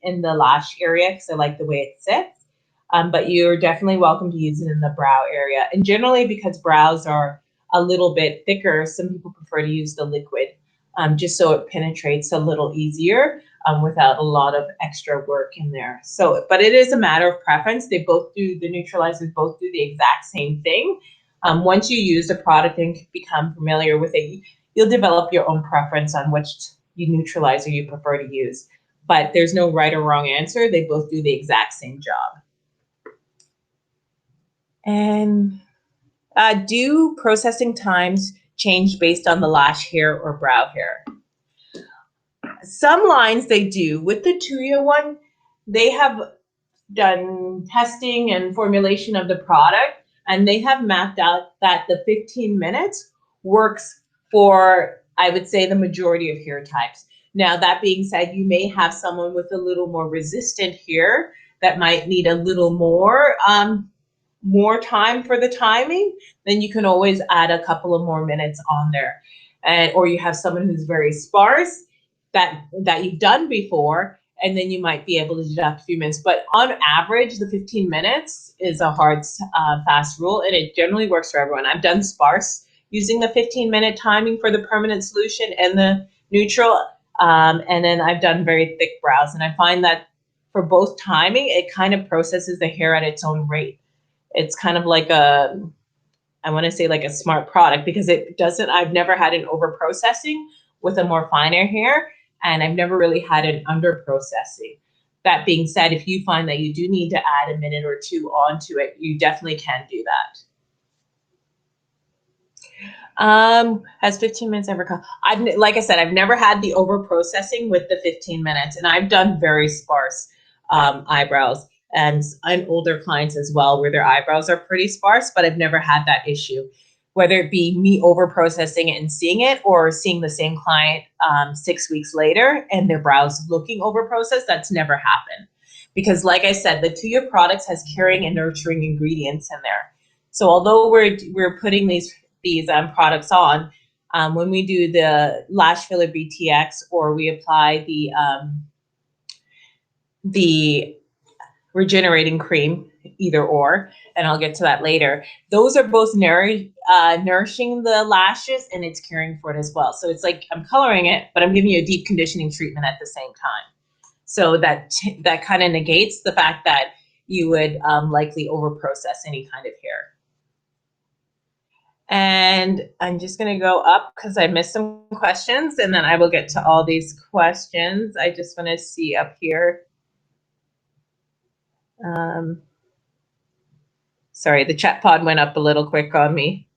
Speaker 1: in the lash area because I like the way it sits. But you're definitely welcome to use it in the brow area. And generally, because brows are a little bit thicker, some people prefer to use the liquid just so it penetrates a little easier without a lot of extra work in there. So, but it is a matter of preference. The neutralizers both do the exact same thing. Once you use the product and become familiar with it, you'll develop your own preference on which neutralizer you prefer to use. But there's no right or wrong answer. They both do the exact same job. And do processing times change based on the lash hair or brow hair? Some lines they do. With the Thuya one, they have done testing and formulation of the product, and they have mapped out that the 15 minutes works for, I would say, the majority of hair types. Now, that being said, you may have someone with a little more resistant hair that might need a little more time for the timing. Then you can always add a couple of more minutes on there. Or you have someone who's very sparse that you've done before, and then you might be able to deduct a few minutes. But on average, the 15 minutes is a hard, fast rule, and it generally works for everyone. I've done sparse using the 15-minute timing for the permanent solution and the neutral, and then I've done very thick brows. And I find that for both timing, it kind of processes the hair at its own rate. It's kind of like I want to say like a smart product because it doesn't, I've never had an over processing with a more finer hair, and I've never really had an under processing. That being said, if you find that you do need to add a minute or two onto it, you definitely can do that. Has 15 minutes ever come? Like I said, I've never had the over processing with the 15 minutes, and I've done very sparse eyebrows. And older clients as well, where their eyebrows are pretty sparse, but I've never had that issue. Whether it be me over processing it and seeing it, or seeing the same client 6 weeks later and their brows looking over processed, that's never happened. Because like I said, the Thuya products has caring and nurturing ingredients in there. So although we're putting these products on, when we do the lash filler Btx, or we apply the the regenerating cream, either or, and I'll get to that later. Those are both nourishing the lashes, and it's caring for it as well. So it's like I'm coloring it, but I'm giving you a deep conditioning treatment at the same time. So that kind of negates the fact that you would likely over-process any kind of hair. And I'm just going to go up because I missed some questions, and then I will get to all these questions. I just want to see up here. Sorry, the chat pod went up a little quick on me.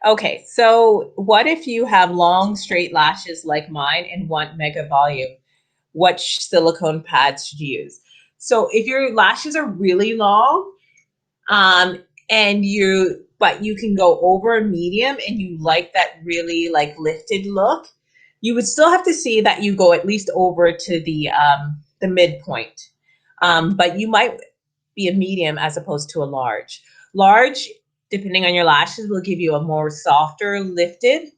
Speaker 1: Okay, so what if you have long, straight lashes like mine and want mega volume? What silicone pads should you use? So if your lashes are really long, but you can go over a medium and you like that really like lifted look, you would still have to see that you go at least over to the midpoint. But you might be a medium as opposed to a large. Large, depending on your lashes, will give you a more softer lifted,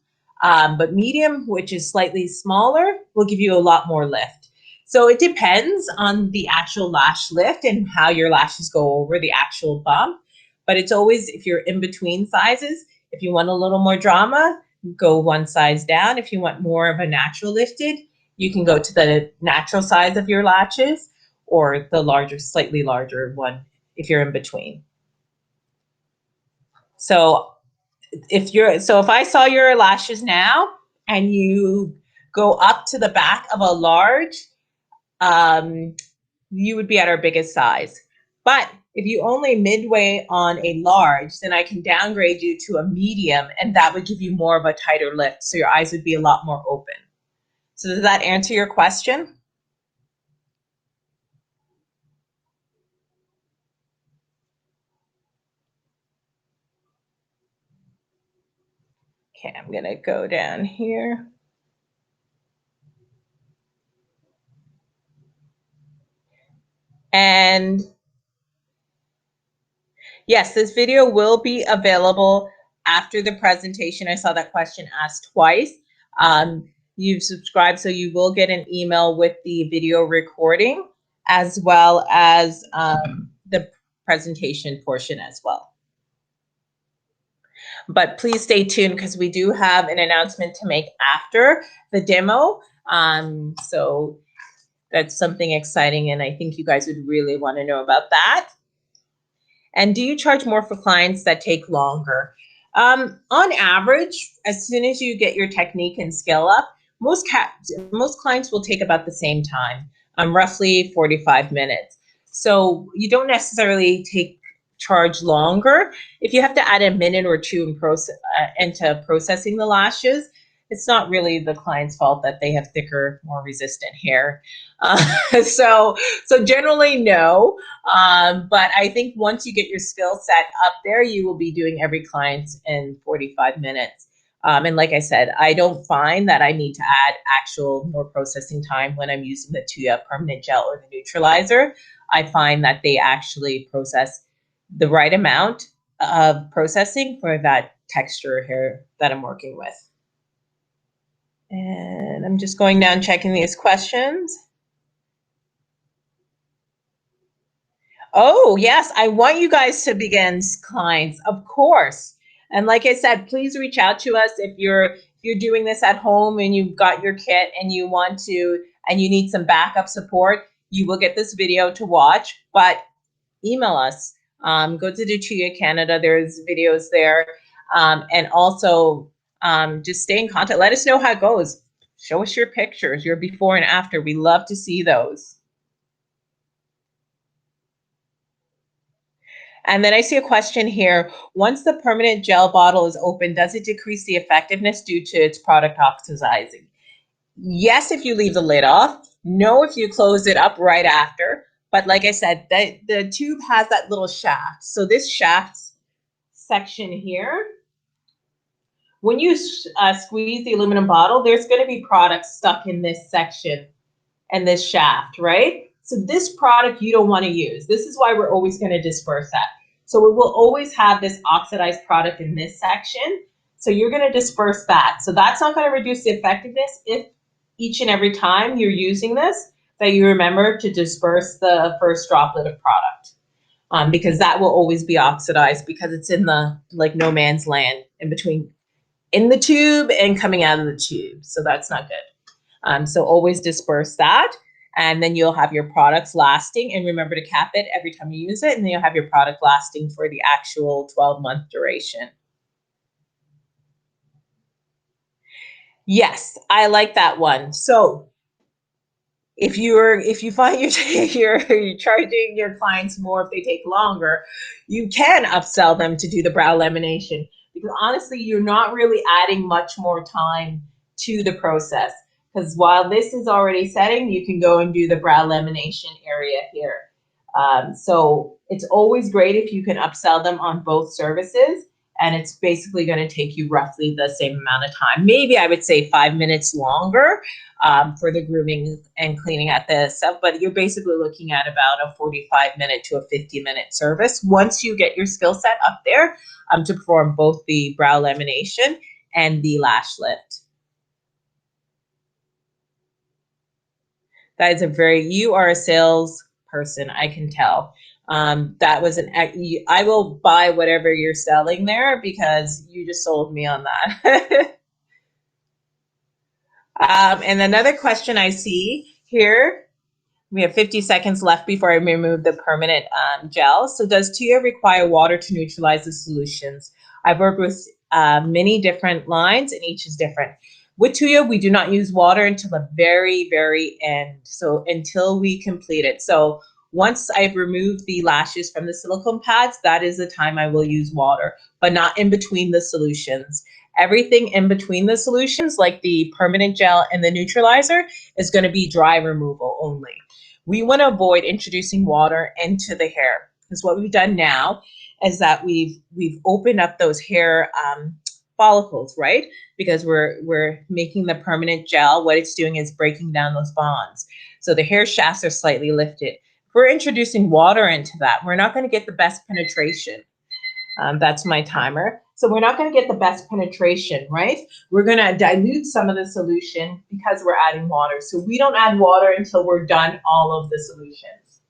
Speaker 1: but medium, which is slightly smaller, will give you a lot more lift. So it depends on the actual lash lift and how your lashes go over the actual bump. But it's always, if you're in between sizes, if you want a little more drama, go one size down. If you want more of a natural lifted, you can go to the natural size of your lashes or the larger, slightly larger one if you're in between. So if I saw your lashes now and you go up to the back of a large, you would be at our biggest size. But if you only midway on a large, then I can downgrade you to a medium, and that would give you more of a tighter lift. So your eyes would be a lot more open. So does that answer your question? Okay, I'm gonna go down here. And yes, this video will be available after the presentation. I saw that question asked twice. You've subscribed, so you will get an email with the video recording as well as the presentation portion as well. But please stay tuned because we do have an announcement to make after the demo. So that's something exciting, and I think you guys would really want to know about that. And do you charge more for clients that take longer? On average, as soon as you get your technique and skill up, most clients will take about the same time, roughly 45 minutes. So you don't necessarily charge longer. If you have to add a minute or two into processing the lashes, it's not really the client's fault that they have thicker, more resistant hair. So generally no, but I think once you get your skill set up there, you will be doing every client in 45 minutes. And like I said, I don't find that I need to add actual more processing time when I'm using the Thuya permanent gel or the neutralizer. I find that they actually process the right amount of processing for that texture hair that I'm working with. And I'm just going down checking these questions. Oh, yes, I want you guys to begin clients, of course. And like I said, please reach out to us if you're doing this at home and you've got your kit and you need some backup support. You will get this video to watch, but email us. Go to the Thuya Canada. There's videos there. And also just stay in contact. Let us know how it goes. Show us your pictures, your before and after. We love to see those. And then I see a question here. Once the permanent gel bottle is open, does it decrease the effectiveness due to its product oxidizing? Yes, if you leave the lid off. No, if you close it up right after. But like I said, the tube has that little shaft. So this shaft section here, when you squeeze the aluminum bottle, there's going to be product stuck in this section and this shaft, right? So this product you don't want to use. This is why we're always going to disperse that. So it will always have this oxidized product in this section. So you're going to disperse that. So that's not going to reduce the effectiveness if each and every time you're using this, that you remember to disperse the first droplet of product. Because that will always be oxidized because it's in the like no man's land in between in the tube and coming out of the tube. So that's not good. So always disperse that. And then you'll have your products lasting, and remember to cap it every time you use it. And then you'll have your product lasting for the actual 12-month duration. Yes, I like that one. So if you find you're charging your clients more if they take longer, you can upsell them to do the brow lamination, because honestly, you're not really adding much more time to the process. Because while this is already setting, you can go and do the brow lamination area here. So it's always great if you can upsell them on both services, and it's basically going to take you roughly the same amount of time. Maybe I would say 5 minutes longer for the grooming and cleaning at the stuff, but you're basically looking at about a 45-minute to a 50-minute service once you get your skill set up there to perform both the brow lamination and the lash lift. That is you are a sales person, I can tell. That was I will buy whatever you're selling there because you just sold me on that. And another question I see here, we have 50 seconds left before I remove the permanent gel. So does Thuya require water to neutralize the solutions? I've worked with many different lines and each is different. With Thuya, we do not use water until the very, very end. So until we complete it. So once I've removed the lashes from the silicone pads, that is the time I will use water, but not in between the solutions. Everything in between the solutions, like the permanent gel and the neutralizer, is going to be dry removal only. We want to avoid introducing water into the hair, because what we've done now is that we've opened up those hair follicles, right? Because we're making the permanent gel. What it's doing is breaking down those bonds. So the hair shafts are slightly lifted. If we're introducing water into that, we're not going to get the best penetration. That's my timer. So we're not going to get the best penetration, right? We're going to dilute some of the solution because we're adding water. So we don't add water until we're done all of the solutions.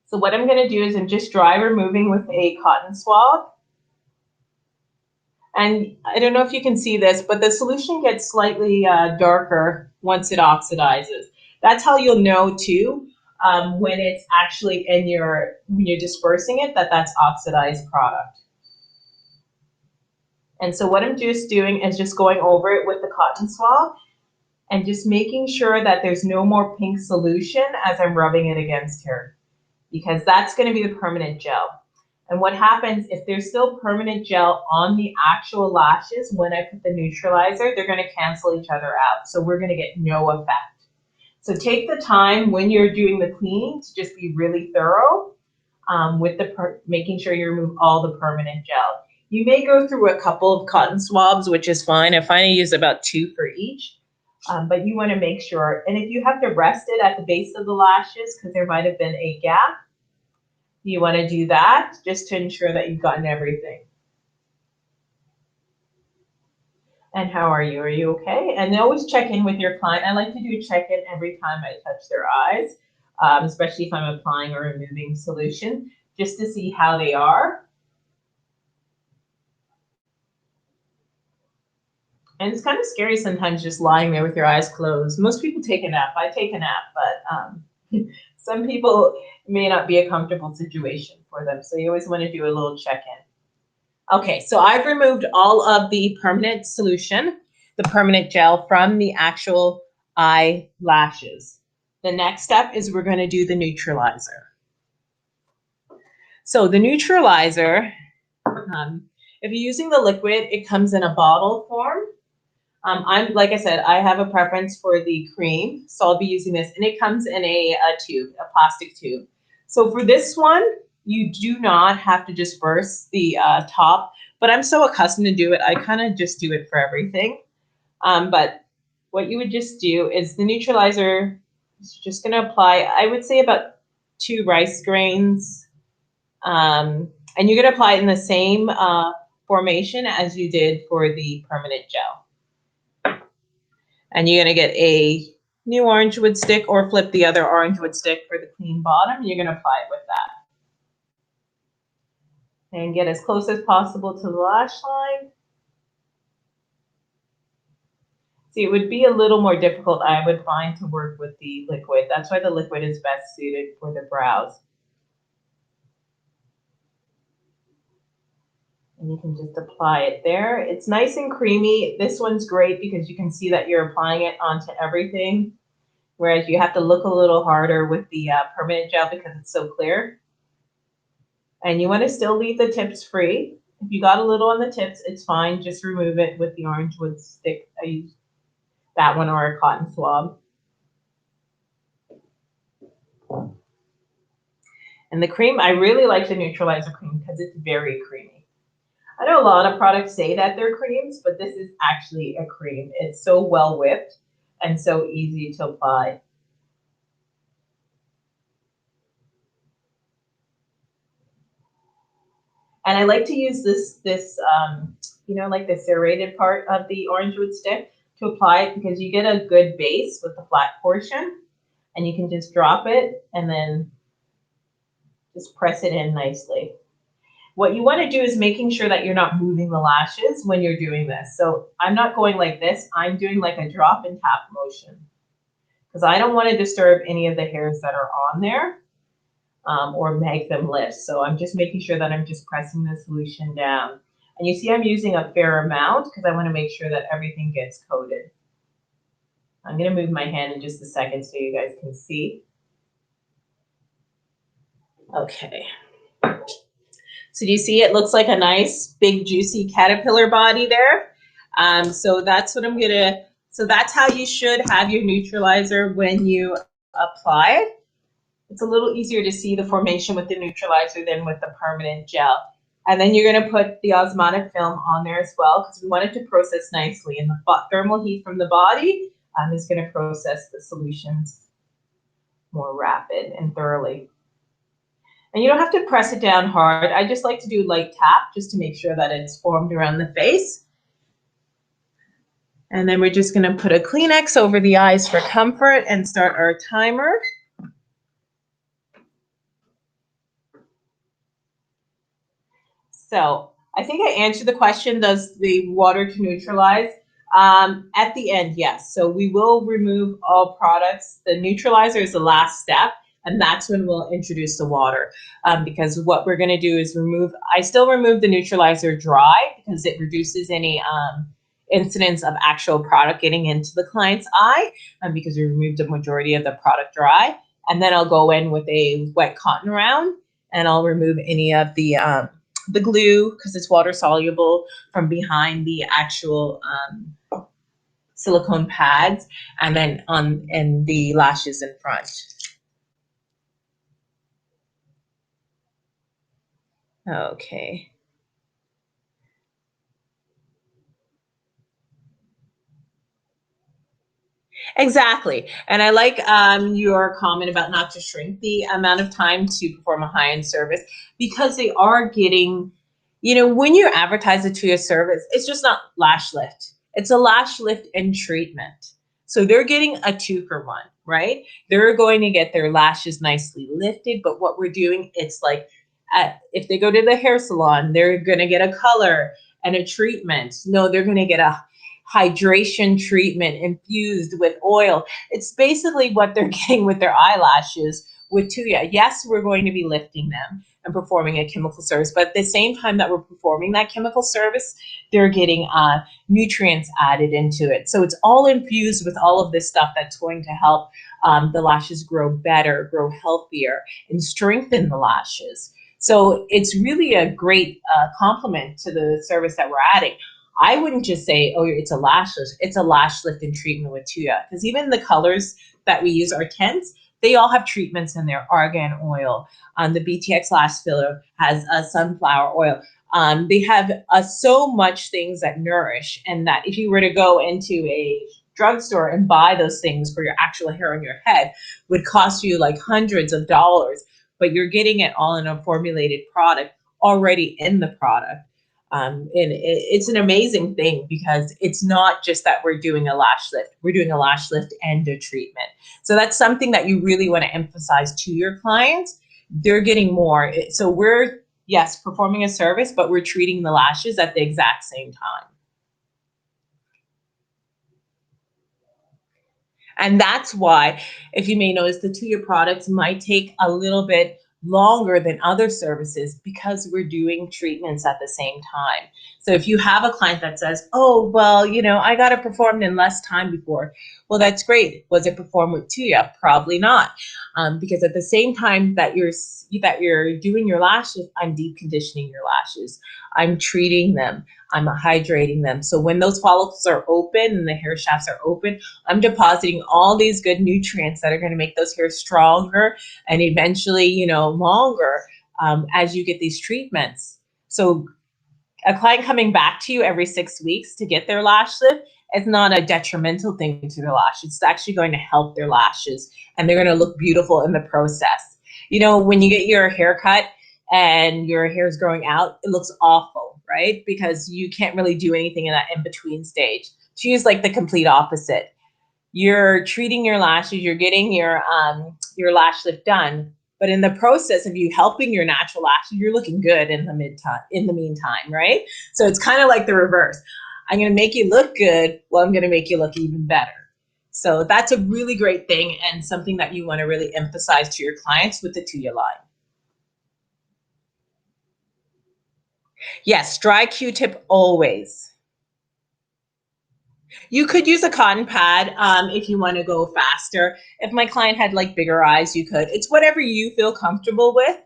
Speaker 1: So what I'm going to do is I'm just dry removing with a cotton swab. And I don't know if you can see this, but the solution gets slightly darker once it oxidizes. That's how you'll know too, when it's actually when you're dispersing it, that's oxidized product. And so what I'm just doing is just going over it with the cotton swab and just making sure that there's no more pink solution as I'm rubbing it against her, because that's going to be the permanent gel. And what happens if there's still permanent gel on the actual lashes when I put the neutralizer, they're going to cancel each other out. So we're going to get no effect. So take the time when you're doing the cleaning to just be really thorough with making sure you remove all the permanent gel. You may go through a couple of cotton swabs, which is fine. I find I use about 2 for each, but you want to make sure. And if you have to rest it at the base of the lashes because there might have been a gap, you want to do that just to ensure that you've gotten everything. And how are you? Are you okay? And always check in with your client. I like to do a check-in every time I touch their eyes, especially if I'm applying or removing solution, just to see how they are. And it's kind of scary sometimes just lying there with your eyes closed. Most people take a nap. I take a nap, but some people may not be a comfortable situation for them. So you always want to do a little check-in. Okay, so I've removed all of the permanent solution, the permanent gel from the actual eyelashes. The next step is we're going to do the neutralizer. So the neutralizer, if you're using the liquid, it comes in a bottle form. Like I said, I have a preference for the cream, so I'll be using this, and it comes in a tube, a plastic tube. So for this one, you do not have to disperse the top, but I'm so accustomed to do it, I kind of just do it for everything. But what you would just do is the neutralizer is just going to apply, I would say about 2 rice grains, and you're going to apply it in the same formation as you did for the permanent gel. And you're going to get a new orange wood stick or flip the other orange wood stick for the clean bottom. You're going to apply it with that. And get as close as possible to the lash line. See, it would be a little more difficult, I would find, to work with the liquid. That's why the liquid is best suited for the brows. And you can just apply it there. It's nice and creamy. This one's great because you can see that you're applying it onto everything, whereas you have to look a little harder with the permanent gel because it's so clear. And you want to still leave the tips free. If you got a little on the tips, it's fine. Just remove it with the orange wood stick. I use that one or a cotton swab. And the cream, I really like the Neutralizer Cream because it's very creamy. I know a lot of products say that they're creams, but this is actually a cream. It's so well whipped and so easy to apply. And I like to use this you know, like the serrated part of the orange wood stick to apply it because you get a good base with the flat portion, and you can just drop it and then just press it in nicely. What you want to do is making sure that you're not moving the lashes when you're doing this. So I'm not going like this. I'm doing like a drop and tap motion because I don't want to disturb any of the hairs that are on there or make them lift. So I'm just making sure that I'm just pressing the solution down. And you see I'm using a fair amount because I want to make sure that everything gets coated. I'm going to move my hand in just a second so you guys can see. Okay. So do you see it looks like a nice big juicy caterpillar body there? So that's what I'm gonna, so that's how you should have your neutralizer when you apply it. It's a little easier to see the formation with the neutralizer than with the permanent gel. And then you're gonna put the osmotic film on there as well because we want it to process nicely, and the thermal heat from the body is gonna process the solutions more rapid and thoroughly. And you don't have to press it down hard. I just like to do light tap just to make sure that it's formed around the face. And then we're just going to put a Kleenex over the eyes for comfort and start our timer. So I think I answered the question, does the water to neutralize? At the end, yes. So we will remove all products. The neutralizer is the last step. And that's when we'll introduce the water because what we're going to do is I still remove the neutralizer dry because it reduces any incidence of actual product getting into the client's eye because we removed the majority of the product dry. And then I'll go in with a wet cotton round and I'll remove any of the glue because it's water soluble from behind the actual silicone pads and then and the lashes in front. Okay. Exactly. And I like your comment about not to shrink the amount of time to perform a high-end service because they are getting, you know, when you advertise it to your service, it's just not lash lift. It's a lash lift and treatment. So they're getting a 2-for-1, right? They're going to get their lashes nicely lifted. But what we're doing, it's like if they go to the hair salon, they're going to get a color and a treatment. No, they're going to get a hydration treatment infused with oil. It's basically what they're getting with their eyelashes with Thuya. Yes, we're going to be lifting them and performing a chemical service, but at the same time that we're performing that chemical service, they're getting nutrients added into it. So it's all infused with all of this stuff that's going to help the lashes grow better, grow healthier, and strengthen the lashes. So it's really a great complement to the service that we're adding. I wouldn't just say, oh, it's a lash lift. It's a lash lift and treatment with Thuya. Because even the colors that we use are tints, they all have treatments in there. Argan oil. The Btx Lash Filler has a sunflower oil. They have so much things that nourish, and that if you were to go into a drugstore and buy those things for your actual hair on your head, would cost you like hundreds of dollars. But you're getting it all in a formulated product already in the product. It's an amazing thing because it's not just that we're doing a lash lift. We're doing a lash lift and a treatment. So that's something that you really want to emphasize to your clients. They're getting more. So we're, yes, performing a service, but we're treating the lashes at the exact same time. And that's why, if you may notice, the Thuya products might take a little bit longer than other services because we're doing treatments at the same time. So if you have a client that says, oh, well, you know, I got it performed in less time before. Well, that's great. Was it performed with Thuya? Probably not. Because at the same time that you're doing your lashes, I'm deep conditioning your lashes. I'm treating them. I'm hydrating them. So when those follicles are open and the hair shafts are open, I'm depositing all these good nutrients that are going to make those hairs stronger and eventually, you know, longer as you get these treatments. So a client coming back to you every 6 weeks to get their lash lift is not a detrimental thing to their lashes. It's actually going to help their lashes and they're going to look beautiful in the process. You know, when you get your hair cut and your hair is growing out, it looks awful, right? Because you can't really do anything in that in-between stage. Choose like the complete opposite. You're treating your lashes, you're getting your lash lift done, but in the process of you helping your natural lashes, you're looking good in the meantime, right? So it's kind of like the reverse. I'm going to make you look good, well, I'm going to make you look even better. So that's a really great thing and something that you want to really emphasize to your clients with the Thuya line. Yes, dry Q-tip always. You could use a cotton pad if you want to go faster. If my client had like bigger eyes, you could. It's whatever you feel comfortable with.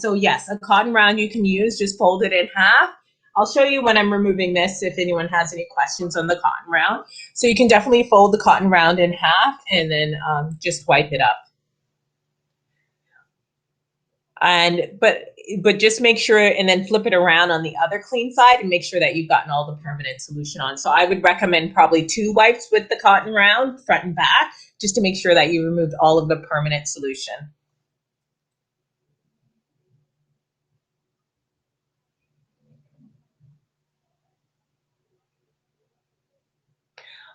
Speaker 1: So yes, a cotton round you can use, just fold it in half. I'll show you when I'm removing this if anyone has any questions on the cotton round. So you can definitely fold the cotton round in half and then just wipe it up. But just make sure and then flip it around on the other clean side and make sure that you've gotten all the permanent solution on. So I would recommend probably 2 wipes with the cotton round, front and back, just to make sure that you removed all of the permanent solution.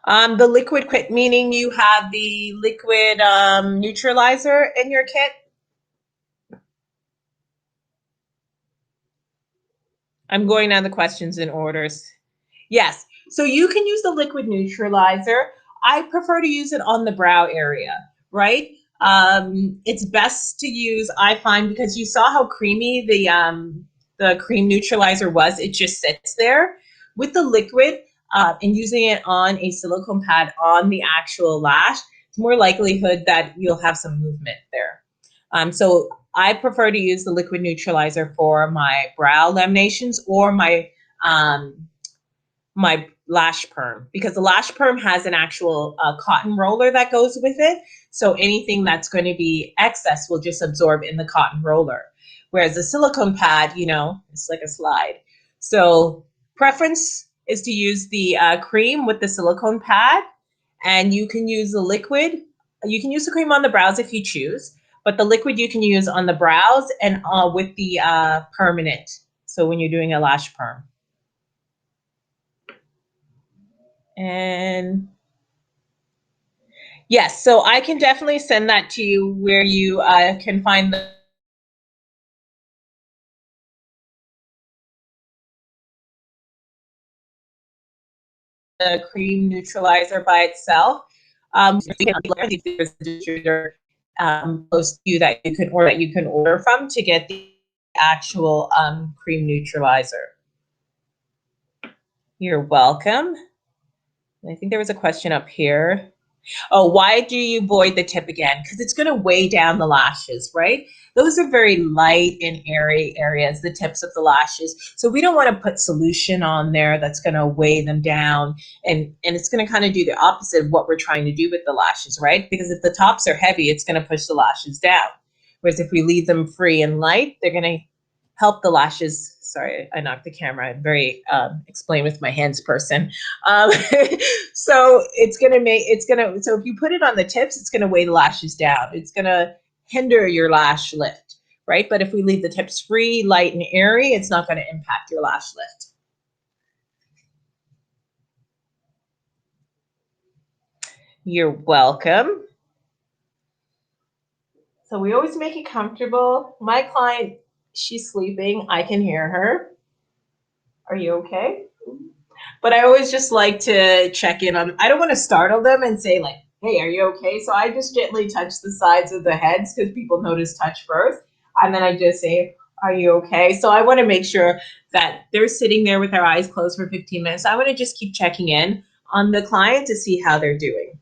Speaker 1: The liquid quit, meaning you have the liquid neutralizer in your kit. I'm going down the questions in orders. Yes, so you can use the liquid neutralizer. I prefer to use it on the brow area, right? It's best to use, I find, because you saw how creamy the cream neutralizer was. It just sits there. With the liquid and using it on a silicone pad on the actual lash, it's more likelihood that you'll have some movement there. So I prefer to use the liquid neutralizer for my brow laminations or my my lash perm, because the lash perm has an actual cotton roller that goes with it. So anything that's going to be excess will just absorb in the cotton roller. Whereas the silicone pad, you know, it's like a slide. So preference is to use the cream with the silicone pad, and you can use the liquid. You can use the cream on the brows if you choose, but the liquid you can use on the brows and with the permanent. So when you're doing a lash perm. And yes, so I can definitely send that to you where you can find the cream neutralizer by itself. There's a distributor close to you that you can order from to get the actual cream neutralizer. You're welcome. I think there was a question up here. Oh, why do you void the tip again? Because it's going to weigh down the lashes, right? Those are very light and airy areas, the tips of the lashes. So we don't want to put solution on there that's going to weigh them down. And it's going to kind of do the opposite of what we're trying to do with the lashes, right? Because if the tops are heavy, it's going to push the lashes down. Whereas if we leave them free and light, they're going to help the lashes. Sorry, I knocked the camera. I'm very explain with my hands person. So so if you put it on the tips, it's going to weigh the lashes down. It's going to hinder your lash lift. right? But if we leave the tips free, light, and airy, it's not going to impact your lash lift. You're welcome. So we always make it comfortable. My client, she's sleeping. I can hear her. Are you okay? But I always just like to check in on, I don't want to startle them and say like, hey, are you okay? So I just gently touch the sides of the heads because people notice touch first. And then I just say, are you okay? So I want to make sure that they're sitting there with their eyes closed for 15 minutes. I want to just keep checking in on the client to see how they're doing.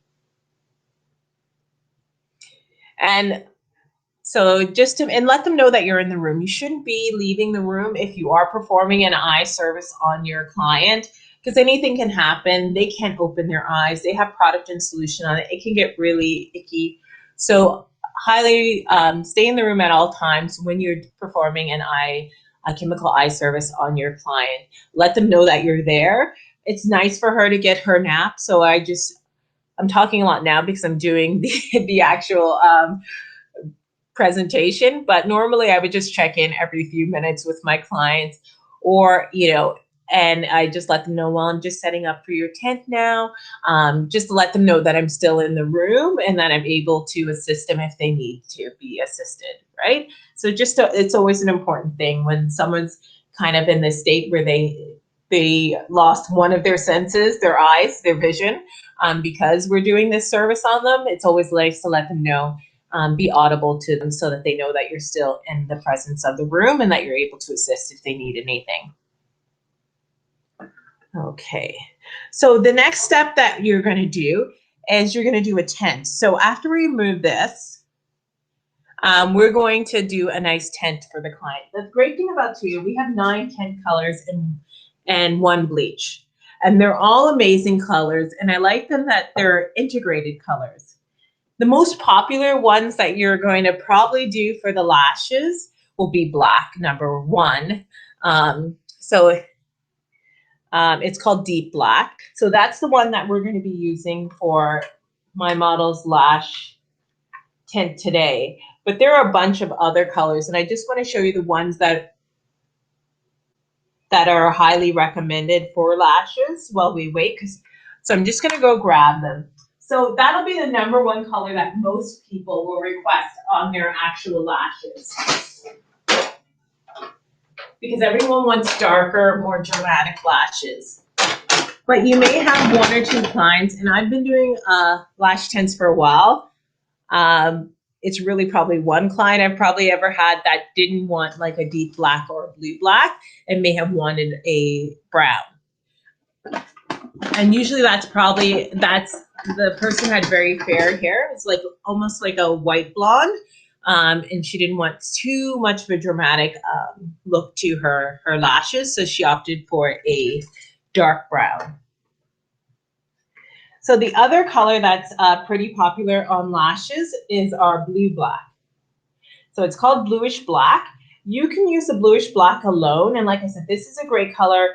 Speaker 1: And so just to, and let them know that you're in the room. You shouldn't be leaving the room if you are performing an eye service on your client, because anything can happen. They can't open their eyes. They have product and solution on it. It can get really icky. So highly stay in the room at all times when you're performing a chemical eye service on your client. Let them know that you're there. It's nice for her to get her nap. So I'm talking a lot now because I'm doing the actual presentation, but normally I would just check in every few minutes with my clients, or, and I just let them know, well, I'm just setting up for your tent now. Just to let them know that I'm still in the room and that I'm able to assist them if they need to be assisted, right? So it's always an important thing when someone's kind of in this state where they lost one of their senses, their eyes, their vision, because we're doing this service on them. It's always nice to let them know, be audible to them so that they know that you're still in the presence of the room and that you're able to assist if they need anything. Okay, so the next step that you're going to do is you're going to do a tint. So after we remove this, we're going to do a nice tint for the client. The great thing about Thuya, we have 9 tint colors and 1 bleach. And they're all amazing colors, and I like them that they're integrated colors. The most popular ones that you're going to probably do for the lashes will be black, number 1. It's called Deep Black. So that's the one that we're going to be using for my model's lash tint today. But there are a bunch of other colors, and I just want to show you the ones that are highly recommended for lashes while we wait. So I'm just going to go grab them. So that'll be the number 1 color that most people will request on their actual lashes, because everyone wants darker, more dramatic lashes. But you may have 1 or 2 clients, and I've been doing lash tints for a while. It's really probably 1 client I've probably ever had that didn't want like a deep black or a blue black and may have wanted a brown. And usually that's the person had very fair hair. It's like almost like a white blonde. And she didn't want too much of a dramatic look to her lashes. So she opted for a dark brown. So the other color that's pretty popular on lashes is our blue black. So it's called bluish black. You can use the bluish black alone. And like I said, this is a great color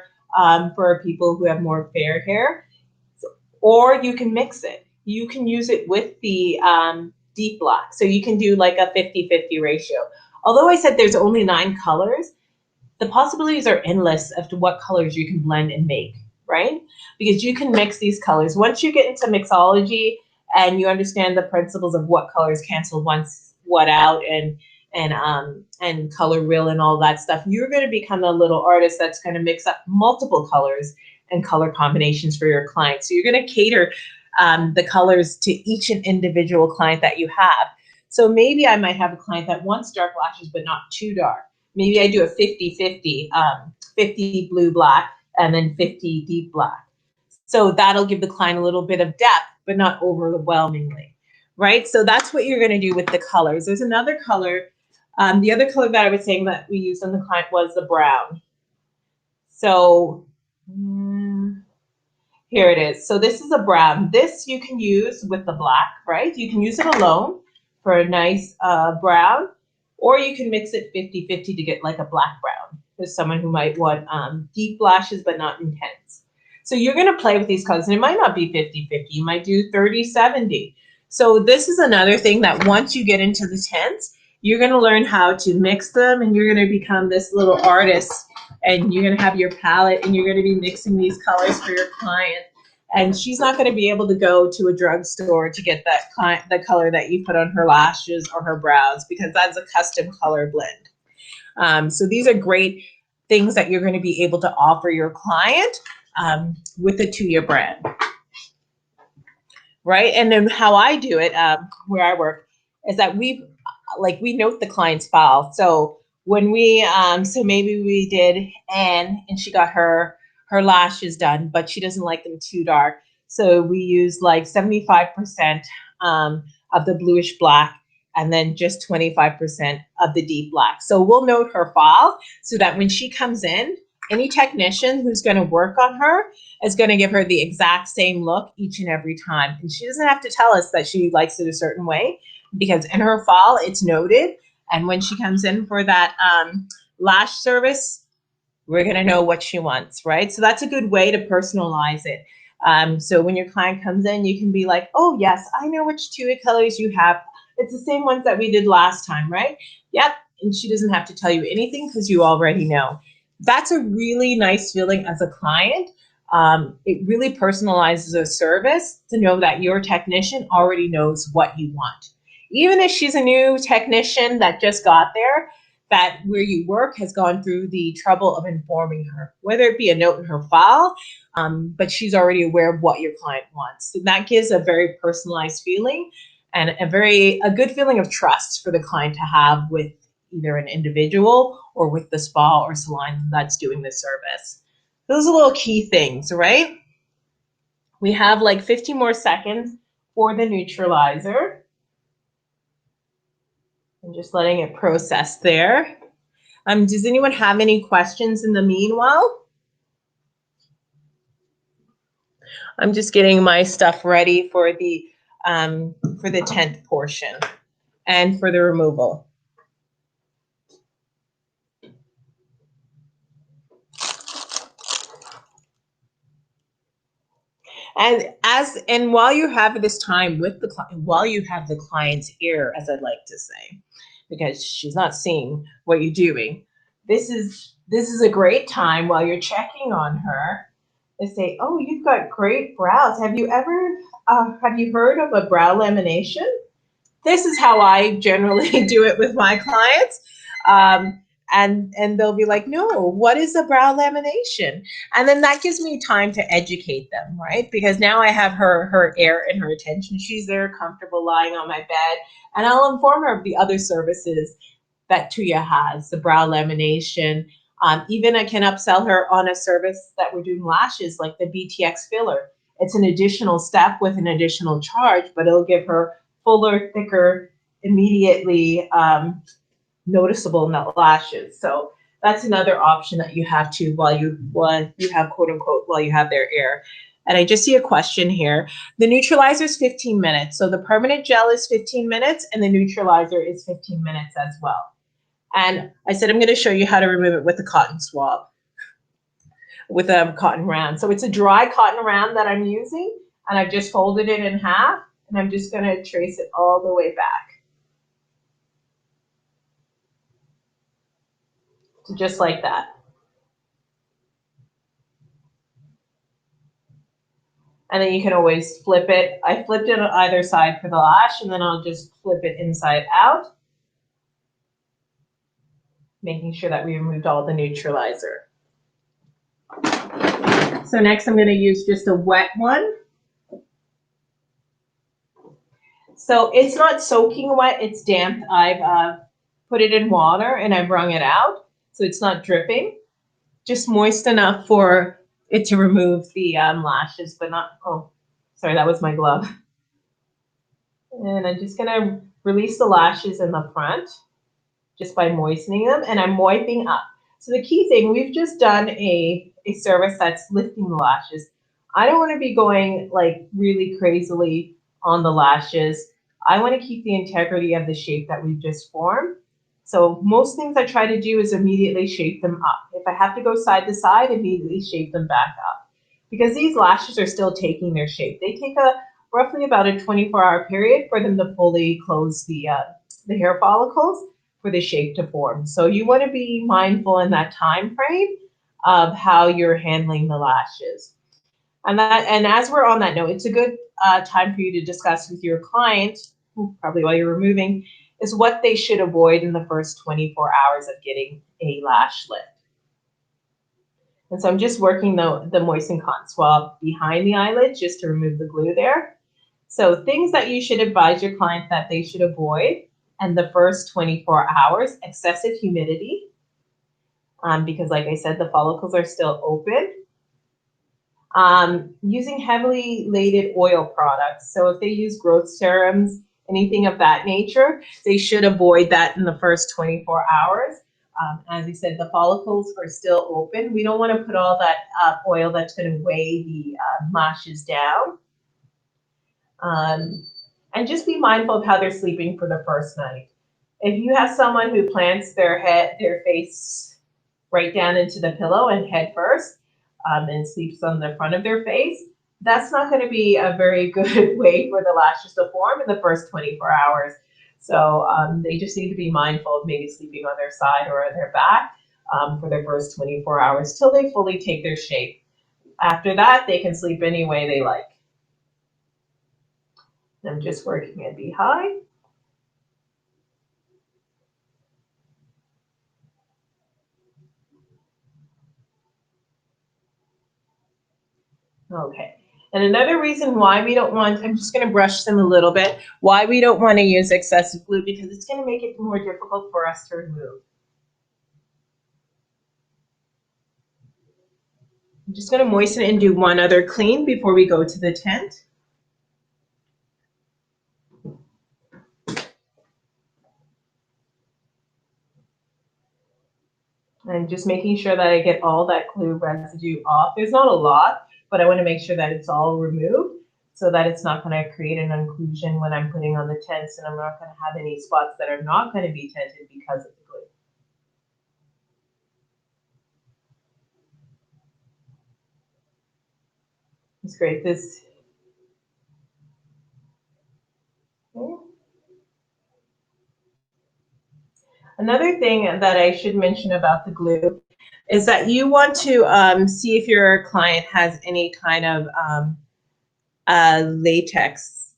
Speaker 1: for people who have more fair hair. Or you can mix it. You can use it with the deep black. So you can do like a 50-50 ratio. Although I said there's only 9 colors, the possibilities are endless as to what colors you can blend and make, right? Because you can mix these colors. Once you get into mixology and you understand the principles of what colors cancel what out and color wheel and all that stuff, you're going to become a little artist that's going to mix up multiple colors and color combinations for your clients. So you're going to cater the colors to each and individual client that you have. So maybe I might have a client that wants dark lashes but not too dark. Maybe I do a 50-50, 50 blue black and then 50 deep black. So that'll give the client a little bit of depth, but not overwhelmingly, right? So that's what you're going to do with the colors. There's another color. The other color that I was saying that we used on the client was the brown. So here it is. So this is a brown. This you can use with the black, right? You can use it alone for a nice brown, or you can mix it 50-50 to get like a black brown. There's someone who might want deep lashes but not intense. So you're going to play with these colors, and it might not be 50-50. You might do 30-70. So this is another thing that once you get into the tints, you're going to learn how to mix them, and you're going to become this little artist, and you're going to have your palette, and you're going to be mixing these colors for your client. And she's not going to be able to go to a drugstore to get the color that you put on her lashes or her brows, because that's a custom color blend. So these are great things that you're going to be able to offer your client with the Thuya brand. Right? And then how I do it, where I work, is that we note the client's file. So when we, so maybe we did Anne, and she got her lashes done, but she doesn't like them too dark. So we use like 75% of the bluish black, and then just 25% of the deep black. So we'll note her file so that when she comes in, any technician who's going to work on her is going to give her the exact same look each and every time. And she doesn't have to tell us that she likes it a certain way, because in her file, it's noted. And when she comes in for that lash service, we're going to know what she wants, right? So that's a good way to personalize it. So when your client comes in, you can be like, oh, yes, I know which Thuya colors you have. It's the same ones that we did last time, right? Yep. And she doesn't have to tell you anything because you already know. That's a really nice feeling as a client. It really personalizes a service to know that your technician already knows what you want. Even if she's a new technician that just got there, that where you work has gone through the trouble of informing her, whether it be a note in her file, but she's already aware of what your client wants. So that gives a very personalized feeling and a good feeling of trust for the client to have with either an individual or with the spa or salon that's doing the service. Those are little key things, right? We have like 15 more seconds for the neutralizer. I'm just letting it process there. Does anyone have any questions in the meanwhile? I'm just getting my stuff ready for the tint portion and for the removal. And while you have this time with the client, while you have the client's ear, as I'd like to say, because she's not seeing what you're doing, this is a great time while you're checking on her to say, oh, you've got great brows. Have you heard of a brow lamination? This is how I generally do it with my clients. And they'll be like, no, what is a brow lamination? And then that gives me time to educate them, right? Because now I have her ear and her attention. She's there comfortable lying on my bed, and I'll inform her of the other services that Thuya has, the brow lamination. Even I can upsell her on a service that we're doing lashes, like the Btx filler. It's an additional step with an additional charge, but it'll give her fuller, thicker, immediately noticeable lashes. So that's another option that you have to while you have quote unquote while you have their ear. And I just see a question here. The neutralizer is 15 minutes. So the permanent gel is 15 minutes and the neutralizer is 15 minutes as well. And I said I'm going to show you how to remove it with a cotton swab, with a cotton round. So it's a dry cotton round that I'm using, and I've just folded it in half, and I'm just going to trace it all the way back. So just like that. And then you can always flip it. I flipped it on either side for the lash, and then I'll just flip it inside out, making sure that we removed all the neutralizer. So next I'm going to use just a wet one. So it's not soaking wet, it's damp. I've put it in water and I've wrung it out, so it's not dripping. Just moist enough for it to remove the lashes, but not, oh, sorry, that was my glove. And I'm just gonna release the lashes in the front just by moistening them, and I'm wiping up. So the key thing, we've just done a service that's lifting the lashes. I don't wanna be going like really crazily on the lashes. I wanna keep the integrity of the shape that we've just formed. So most things I try to do is immediately shape them up. If I have to go side to side, immediately shape them back up. Because these lashes are still taking their shape. They take roughly about a 24-hour period for them to fully close the hair follicles. for the shape to form. So you want to be mindful in that time frame of how you're handling the lashes. And as we're on that note, it's a good time for you to discuss with your client, probably while you're removing, is what they should avoid in the first 24 hours of getting a lash lift. And so I'm just working the moisten cotton swab behind the eyelid just to remove the glue there. So things that you should advise your client that they should avoid in the first 24 hours, excessive humidity, because like I said, the follicles are still open. Using heavily laden oil products. So if they use growth serums, anything of that nature, they should avoid that in the first 24 hours. As I said, the follicles are still open. We don't want to put all that oil that's going to weigh the lashes down. And just be mindful of how they're sleeping for the first night. If you have someone who plants their face right down into the pillow and head first, and sleeps on the front of their face, that's not going to be a very good way for the lashes to form in the first 24 hours. So they just need to be mindful of maybe sleeping on their side or on their back for their first 24 hours till they fully take their shape. After that, they can sleep any way they like. I'm just working it behind. Okay. And another reason why we don't want, I'm just going to brush them a little bit, why we don't want to use excessive glue, because it's going to make it more difficult for us to remove. I'm just going to moisten it and do one other clean before we go to the tint. And just making sure that I get all that glue residue off. There's not a lot, but I want to make sure that it's all removed so that it's not going to create an occlusion when I'm putting on the tints, and I'm not going to have any spots that are not going to be tinted because of the glue. It's great. This. Okay. Another thing that I should mention about the glue is that you want to see if your client has any kind of latex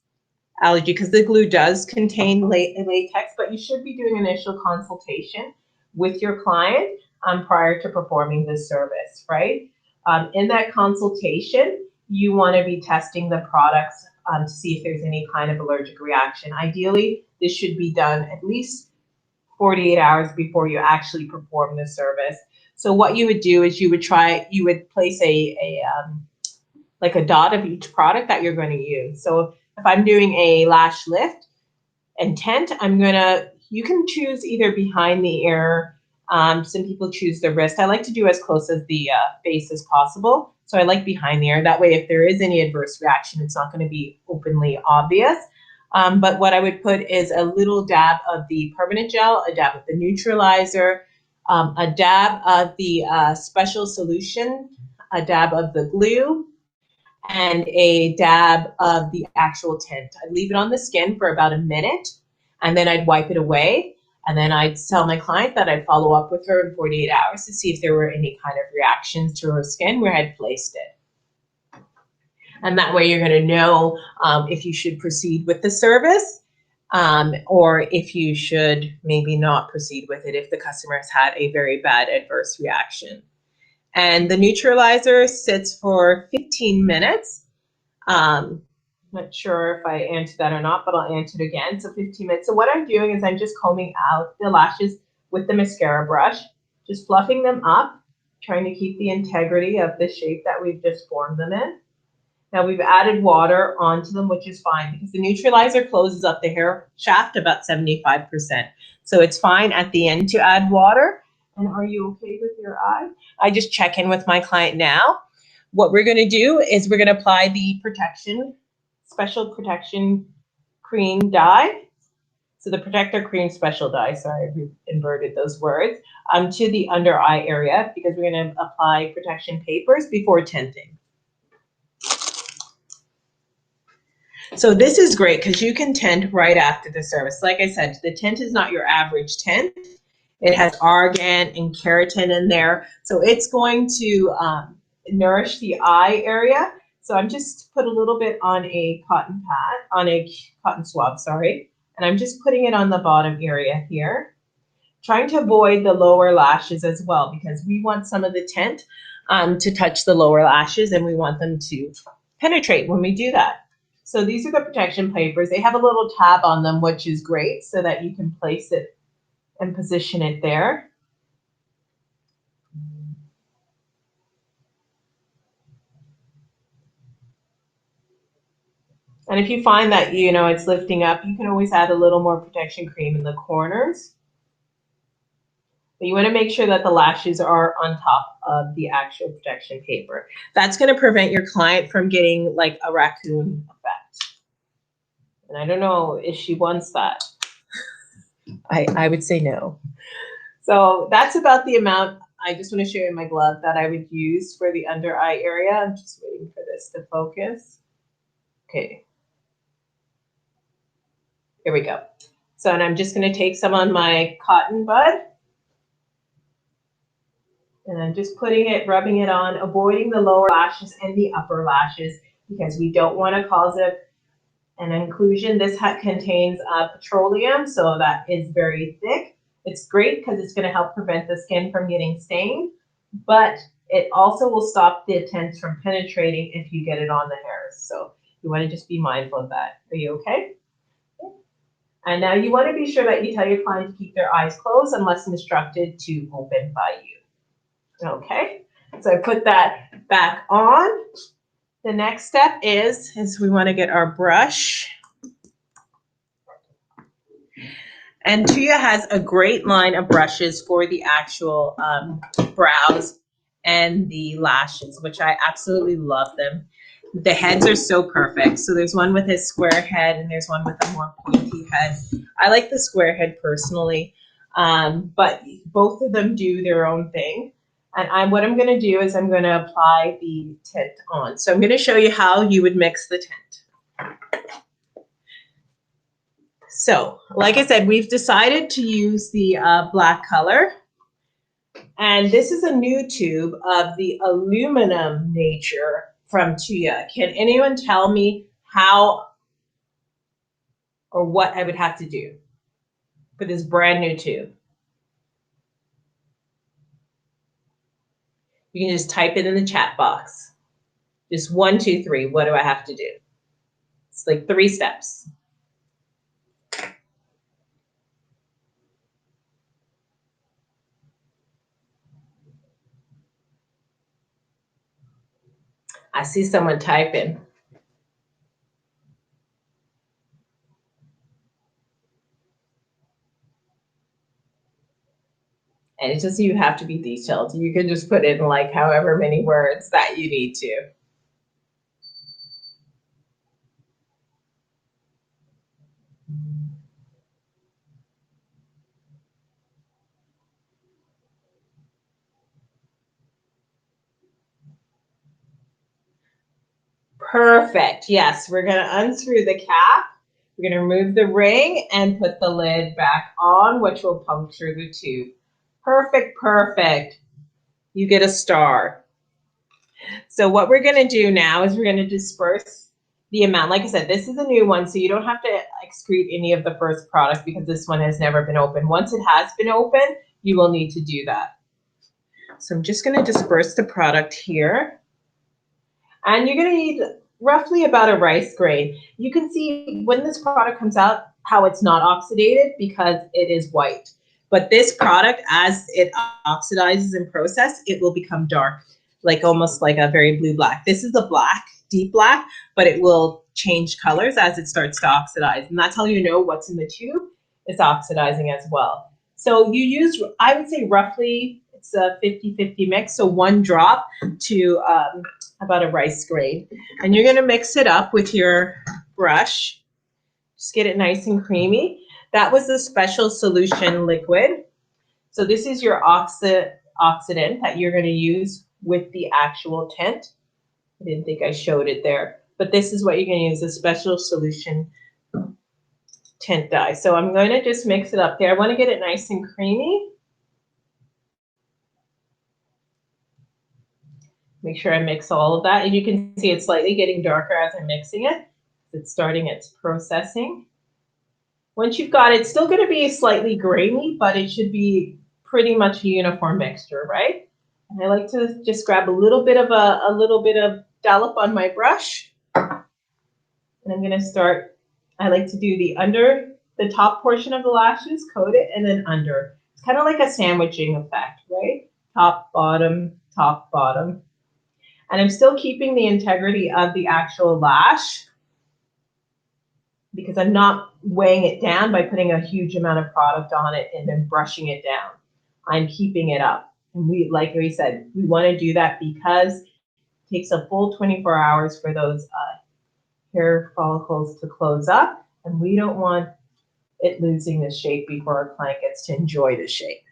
Speaker 1: allergy, because the glue does contain latex, but you should be doing initial consultation with your client prior to performing this service, right? In that consultation, you want to be testing the products to see if there's any kind of allergic reaction. Ideally, this should be done at least 48 hours before you actually perform the service. So what you would do is you would place like a dot of each product that you're going to use. So if I'm doing a lash lift and tint, you can choose either behind the ear. Some people choose the wrist. I like to do as close as the face as possible. So I like behind the ear. That way, if there is any adverse reaction, it's not going to be openly obvious. But what I would put is a little dab of the permanent gel, a dab of the neutralizer, a dab of the special solution, a dab of the glue, and a dab of the actual tint. I'd leave it on the skin for about a minute, and then I'd wipe it away. And then I'd tell my client that I'd follow up with her in 48 hours to see if there were any kind of reactions to her skin where I'd placed it. And that way you're going to know if you should proceed with the service or if you should maybe not proceed with it if the customer has had a very bad adverse reaction. And the neutralizer sits for 15 minutes. Not sure if I answered that or not, but I'll answer it again. So 15 minutes. So what I'm doing is I'm just combing out the lashes with the mascara brush, just fluffing them up, trying to keep the integrity of the shape that we've just formed them in. Now we've added water onto them, which is fine because the neutralizer closes up the hair shaft about 75%. So it's fine at the end to add water. And are you okay with your eye? I just check in with my client now. What we're going to do is we're going to apply the special protection cream dye. So the protector cream special dye, sorry, we inverted those words, to the under eye area because we're going to apply protection papers before tinting. So this is great because you can tint right after the service. Like I said, the tint is not your average tint. It has argan and keratin in there. So it's going to nourish the eye area. So I'm just put a little bit on a cotton pad, on a cotton swab, sorry. And I'm just putting it on the bottom area here. Trying to avoid the lower lashes as well because we want some of the tint to touch the lower lashes and we want them to penetrate when we do that. So these are the protection papers. They have a little tab on them, which is great so that you can place it and position it there. And if you find that, you know, it's lifting up, you can always add a little more protection cream in the corners. But you want to make sure that the lashes are on top of the actual protection paper. That's going to prevent your client from getting like a raccoon effect. And I don't know if she wants that. I would say no. So that's about the amount. I just want to show you my glove that I would use for the under eye area. I'm just waiting for this to focus. Okay. Here we go. So, and I'm just going to take some on my cotton bud. And I'm just putting it, rubbing it on, avoiding the lower lashes and the upper lashes because we don't want to cause an inclusion. This contains petroleum, so that is very thick. It's great because it's going to help prevent the skin from getting stained, but it also will stop the tints from penetrating if you get it on the hairs. So you want to just be mindful of that. Are you okay? And now you want to be sure that you tell your client to keep their eyes closed unless instructed to open by you. Okay, so I put that back on. The next step is we want to get our brush. And Thuya has a great line of brushes for the actual brows and the lashes, which I absolutely love them. The heads are so perfect. So there's one with a square head and there's one with a more pointy head. I like the square head personally, but both of them do their own thing. And what I'm going to do is I'm going to apply the tint on. So I'm going to show you how you would mix the tint. So, like I said, we've decided to use the black color. And this is a new tube of the aluminum nature from Thuya. Can anyone tell me how or what I would have to do for this brand new tube? You can just type it in the chat box. Just 1, 2, 3. What do I have to do? It's like 3 steps. I see someone typing. And it's just you have to be detailed. You can just put in like however many words that you need to. Perfect. Yes, we're going to unscrew the cap. We're going to remove the ring and put the lid back on, which will puncture the tube. Perfect, perfect. You get a star. So what we're going to do now is we're going to disperse the amount. Like I said, this is a new one, so you don't have to excrete any of the first product because this one has never been opened. Once it has been opened, you will need to do that. So I'm just going to disperse the product here. And you're going to need roughly about a rice grain. You can see when this product comes out how it's not oxidated because it is white. But this product, as it oxidizes in process, it will become dark, like almost like a very blue-black. This is a black, deep black, but it will change colors as it starts to oxidize. And that's how you know what's in the tube is oxidizing as well. So you use, I would say roughly, it's a 50-50 mix. So 1 drop to about a rice grain. And you're going to mix it up with your brush. Just get it nice and creamy. That was the special solution liquid. So this is your oxidant that you're going to use with the actual tint. I didn't think I showed it there. But this is what you're going to use, a special solution tint dye. So I'm going to just mix it up there. I want to get it nice and creamy. Make sure I mix all of that. And you can see it's slightly getting darker as I'm mixing it. It's starting its processing. Once you've got it, it's still going to be slightly grainy, but it should be pretty much a uniform mixture, right? And I like to just grab a little bit of dollop on my brush. And I'm going to start, I like to do the top portion of the lashes, coat it, and then under. It's kind of like a sandwiching effect, right? Top, bottom, top, bottom. And I'm still keeping the integrity of the actual lash because I'm not weighing it down by putting a huge amount of product on it and then brushing it down. I'm keeping it up. And like we said, we want to do that because it takes a full 24 hours for those hair follicles to close up. And we don't want it losing the shape before our client gets to enjoy the shape.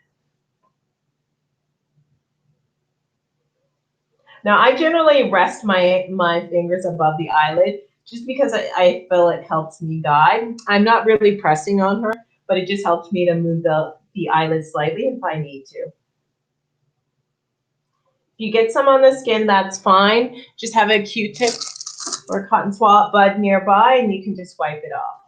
Speaker 1: Now, I generally rest my fingers above the eyelid just because I feel it helps me guide. I'm not really pressing on her, but it just helps me to move the eyelid slightly if I need to. If you get some on the skin, that's fine. Just have a Q-tip or a cotton swab bud nearby and you can just wipe it off.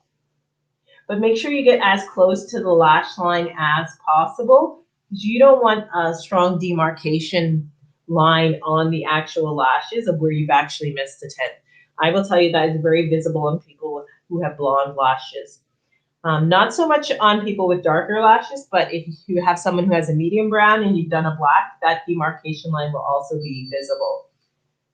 Speaker 1: But make sure you get as close to the lash line as possible because you don't want a strong demarcation line on the actual lashes of where you've actually missed the tint. I will tell you that is very visible on people who have blonde lashes. Not so much on people with darker lashes, but if you have someone who has a medium brown and you've done a black, that demarcation line will also be visible.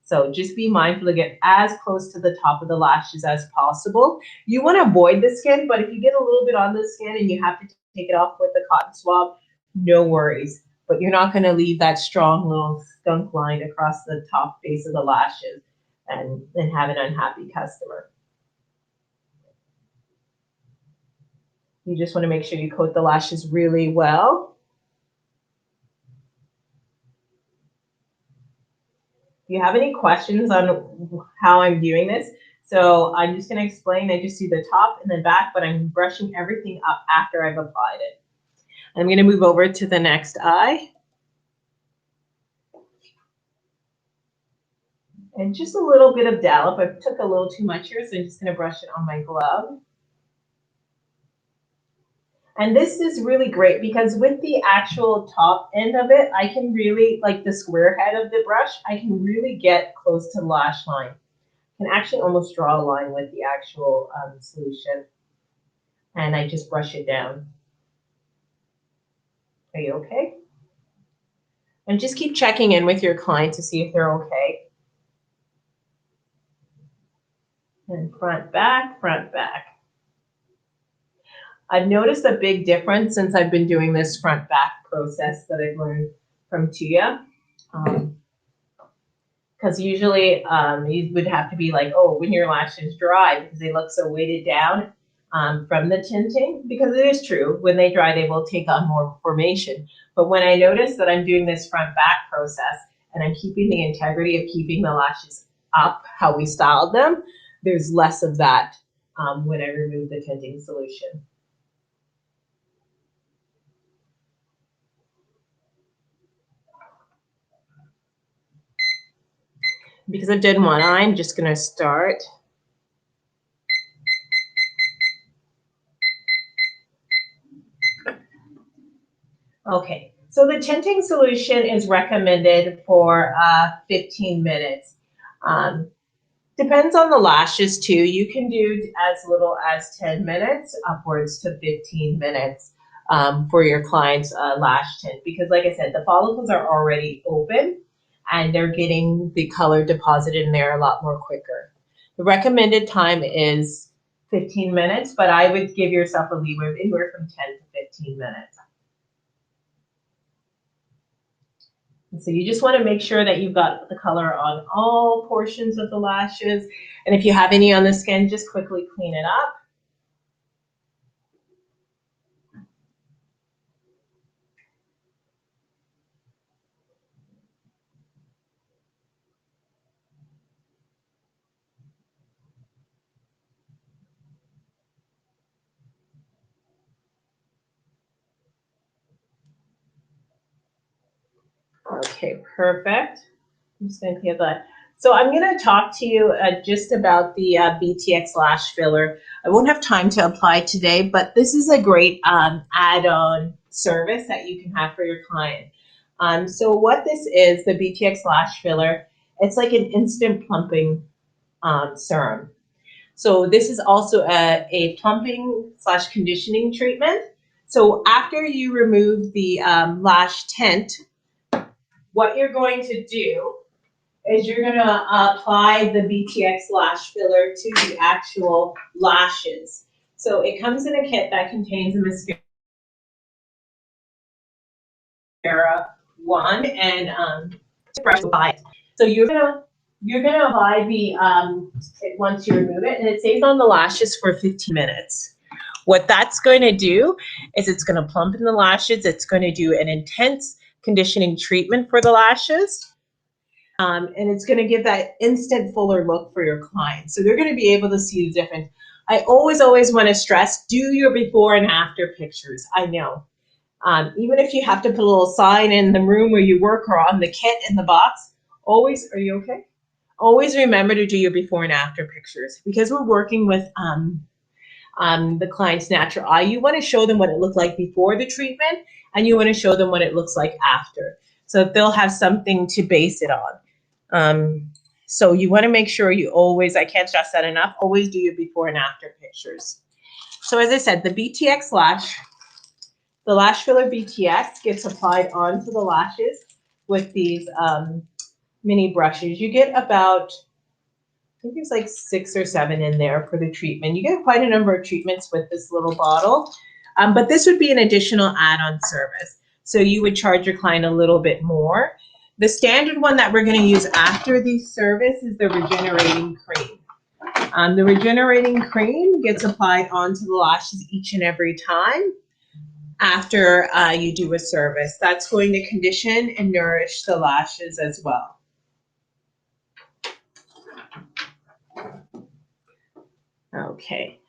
Speaker 1: So just be mindful to get as close to the top of the lashes as possible. You want to avoid the skin, but if you get a little bit on the skin and you have to take it off with a cotton swab, no worries. But you're not going to leave that strong little skunk line across the top face of the lashes and have an unhappy customer. You just want to make sure you coat the lashes really well. If you have any questions on how I'm doing this, so I'm just going to explain. I just do the top and the back, but I'm brushing everything up after I've applied it. I'm going to move over to the next eye. And just a little bit of dollop. I took a little too much here, so I'm just going to brush it on my glove. And this is really great because with the actual top end of it, I can really, like the square head of the brush, I can really get close to the lash line. I can actually almost draw a line with the actual solution. And I just brush it down. Are you okay? And just keep checking in with your client to see if they're okay. And front, back, front, back. I've noticed a big difference since I've been doing this front back process that I've learned from Thuya. Because usually you would have to be like, oh, when your lashes dry, because they look so weighted down from the tinting, because it is true, when they dry, they will take on more formation. But when I notice that I'm doing this front back process and I'm keeping the integrity of keeping the lashes up how we styled them, there's less of that when I remove the tinting solution. Because I've done one eye, I'm just going to start. Okay, so the tinting solution is recommended for 15 minutes. Depends on the lashes too. You can do as little as 10 minutes, upwards to 15 minutes for your client's lash tint. Because like I said, the follicles are already open and they're getting the color deposited in there a lot more quicker. The recommended time is 15 minutes, but I would give yourself a leeway of anywhere from 10 to 15 minutes. So you just want to make sure that you've got the color on all portions of the lashes. And if you have any on the skin, just quickly clean it up. Okay, perfect. I'm just going to get that. So I'm going to talk to you just about the Btx Lash Filler. I won't have time to apply today, but this is a great add-on service that you can have for your client. So what this is, the Btx Lash Filler, it's like an instant plumping serum. So this is also a plumping / conditioning treatment. So after you remove the lash tint, what you're going to do is you're going to apply the Btx Lash Filler to the actual lashes. So it comes in a kit that contains a mascara, one, and brush by it. So you're gonna apply the once you remove it, and it stays on the lashes for 15 minutes. What that's going to do is it's going to plump in the lashes. It's going to do an intense conditioning treatment for the lashes. And it's going to give that instant fuller look for your client. So they're going to be able to see the difference. I always want to stress, do your before and after pictures. I know. Even if you have to put a little sign in the room where you work or on the kit in the box, always, are you okay? Always remember to do your before and after pictures, because we're working with the client's natural eye. You want to show them what it looked like before the treatment, and you want to show them what it looks like after. So they'll have something to base it on. So you want to make sure you always, I can't stress that enough, always do your before and after pictures. So as I said, the Btx Lash Filler Btx gets applied onto the lashes with these mini brushes. You get about, I think there's like 6 or 7 in there for the treatment. You get quite a number of treatments with this little bottle, but this would be an additional add-on service. So you would charge your client a little bit more. The standard one that we're going to use after the service is the Regenerating Cream. The Regenerating Cream gets applied onto the lashes each and every time after you do a service. That's going to condition and nourish the lashes as well. Okay.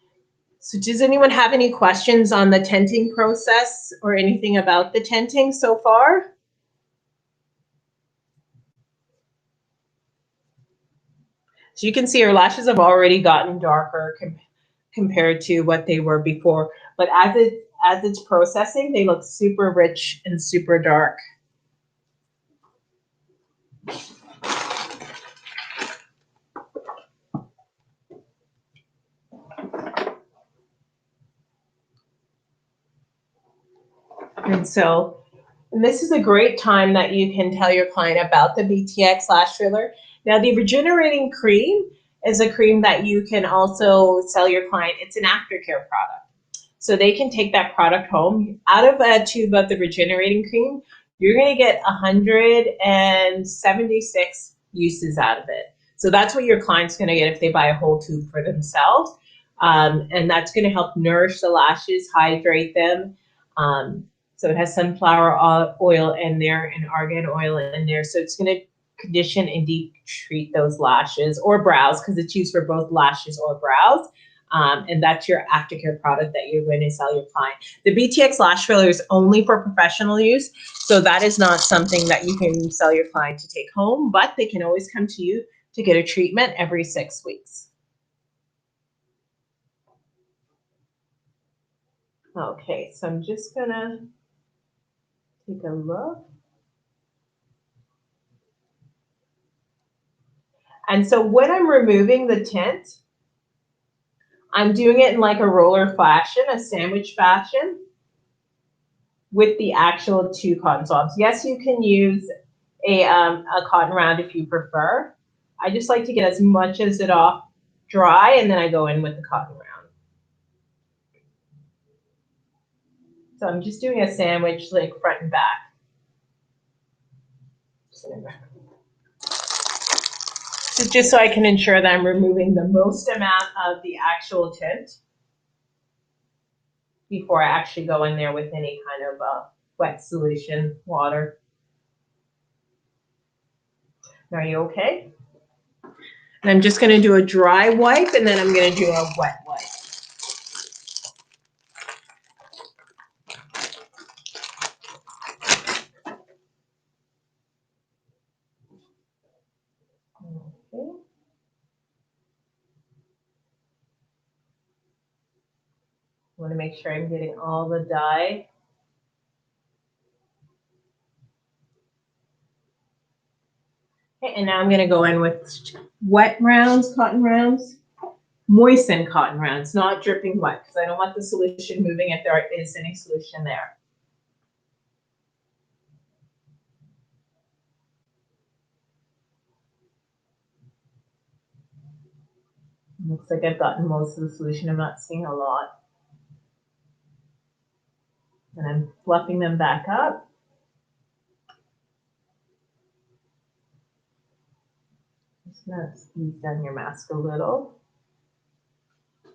Speaker 1: So does anyone have any questions on the tinting process or anything about the tinting so far? So you can see our lashes have already gotten darker compared to what they were before. But as it's processing, they look super rich and super dark. And this is a great time that you can tell your client about the Btx Lash Filler. Now, the Regenerating Cream is a cream that you can also sell your client. It's an aftercare product. So they can take that product home. Out of a tube of the Regenerating Cream, you're going to get 176 uses out of it. So that's what your client's going to get if they buy a whole tube for themselves. And that's going to help nourish the lashes, hydrate them. So it has sunflower oil in there and argan oil in there. So it's going to condition and deep treat those lashes or brows, because it's used for both lashes or brows. And that's your aftercare product that you're going to sell your client. The Btx Lash Filler is only for professional use. So that is not something that you can sell your client to take home, but they can always come to you to get a treatment every 6 weeks. Okay, so I'm just going to take a look. And so when I'm removing the tint, I'm doing it in like a roller fashion, a sandwich fashion, with the actual 2 cotton swabs. Yes, you can use a cotton round if you prefer. I just like to get as much as it off dry, and then I go in with the cotton round. So I'm just doing a sandwich, like front and back. Just so I can ensure that I'm removing the most amount of the actual tint before I actually go in there with any kind of wet solution, water. Are you okay? And I'm just going to do a dry wipe, and then I'm going to do a wet wipe. want to make sure I'm getting all the dye. Okay, and now I'm going to go in with wet rounds, cotton rounds, moistened cotton rounds, not dripping wet, because I don't want the solution moving if there is any solution there. Looks like I've gotten most of the solution. I'm not seeing a lot. And I'm fluffing them back up. Just gonna squeeze down your mask a little.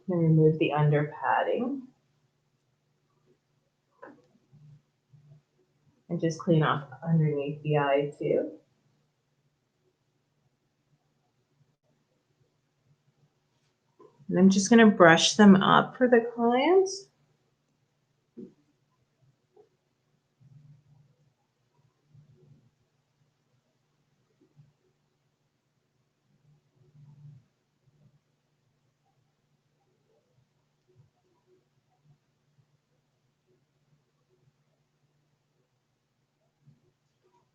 Speaker 1: And remove the under padding. And just clean off underneath the eye too. And I'm just gonna brush them up for the clients.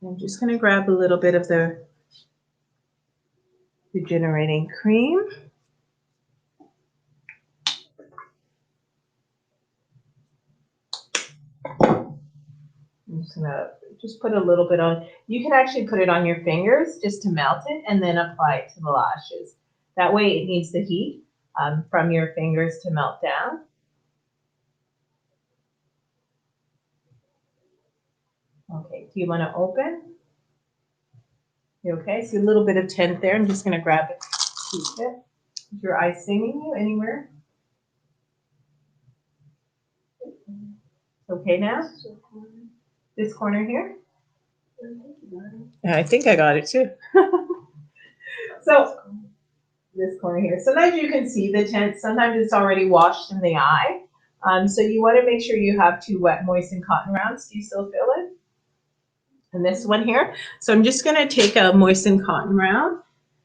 Speaker 1: I'm just going to grab a little bit of the regenerating cream. I'm just going to put a little bit on. You can actually put it on your fingers just to melt it and then apply it to the lashes. That way it needs the heat from your fingers to melt down. Okay, do you want to open? You okay? See a little bit of tint there. I'm just going to grab it. Is your eye stinging you anywhere? Okay now? This corner here? I think I got it too. So this corner here. Sometimes you can see the tint. Sometimes it's already washed in the eye. So you want to make sure you have 2 wet, moistened cotton rounds. Do you still feel it? And this one here. So I'm just going to take a moistened cotton round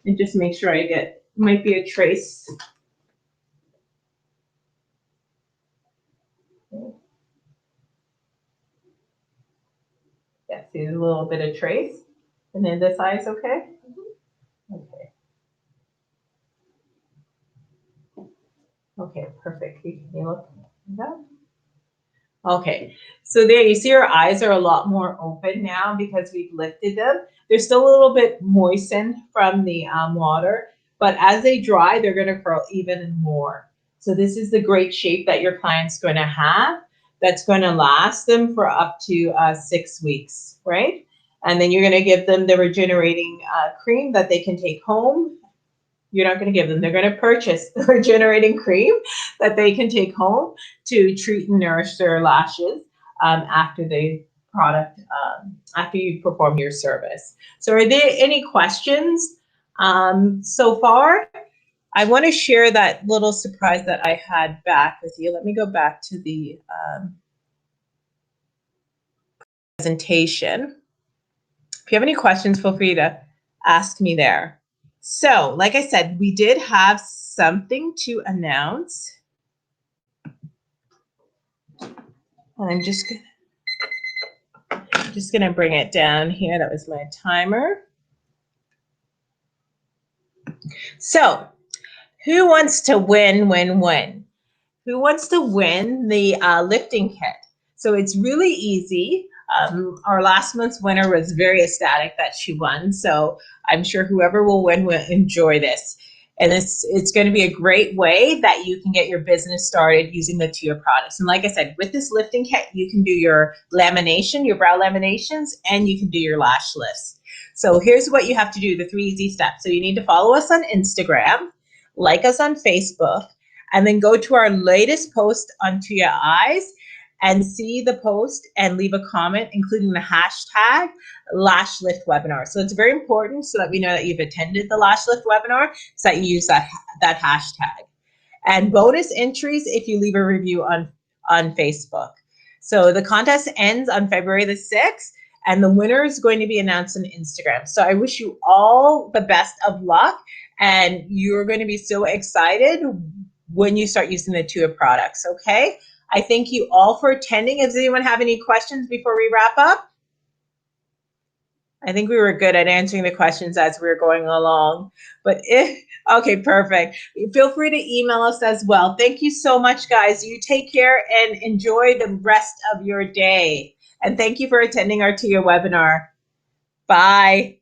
Speaker 1: and just make sure I get, might be a trace. Yeah, see a little bit of trace. And then this eye is okay? Okay. Okay, perfect. Can you look at that? Okay, so there you see your eyes are a lot more open now because we've lifted them. They're still a little bit moistened from the water, but as they dry, they're going to curl even more. So this is the great shape that your client's going to have that's going to last them for up to 6 weeks, right? And then you're going to give them the regenerating cream that they can take home. You're not going to give them. They're going to purchase the regenerating cream that they can take home to treat and nourish their lashes after the product, after you perform your service. So are there any questions so far? I want to share that little surprise that I had back with you. Let me go back to the presentation. If you have any questions, feel free to ask me there. So, like I said, we did have something to announce. And I'm just gonna bring it down here. That was my timer. So, who wants to win? Who wants to win the lifting kit? So it's really easy. Our last month's winner was very ecstatic that she won. So I'm sure whoever will win will enjoy this. And it's going to be a great way that you can get your business started using the Thuya products. And like I said, with this lifting kit, you can do your lamination, your brow laminations, and you can do your lash lifts. So here's what you have to do, the 3 easy steps. So you need to follow us on Instagram, like us on Facebook, and then go to our latest post on Thuya Eyes and see the post and leave a comment, including the hashtag Lash Lift Webinar. So it's very important so that we know that you've attended the Lash Lift Webinar, so that you use that hashtag. And bonus entries if you leave a review on Facebook. So the contest ends on February the 6th, and the winner is going to be announced on Instagram. So I wish you all the best of luck, and you're going to be so excited when you start using the Thuya products, okay? I thank you all for attending. Does anyone have any questions before we wrap up? I think we were good at answering the questions as we were going along. But okay, perfect. Feel free to email us as well. Thank you so much, guys. You take care and enjoy the rest of your day. And thank you for attending our Thuya webinar. Bye.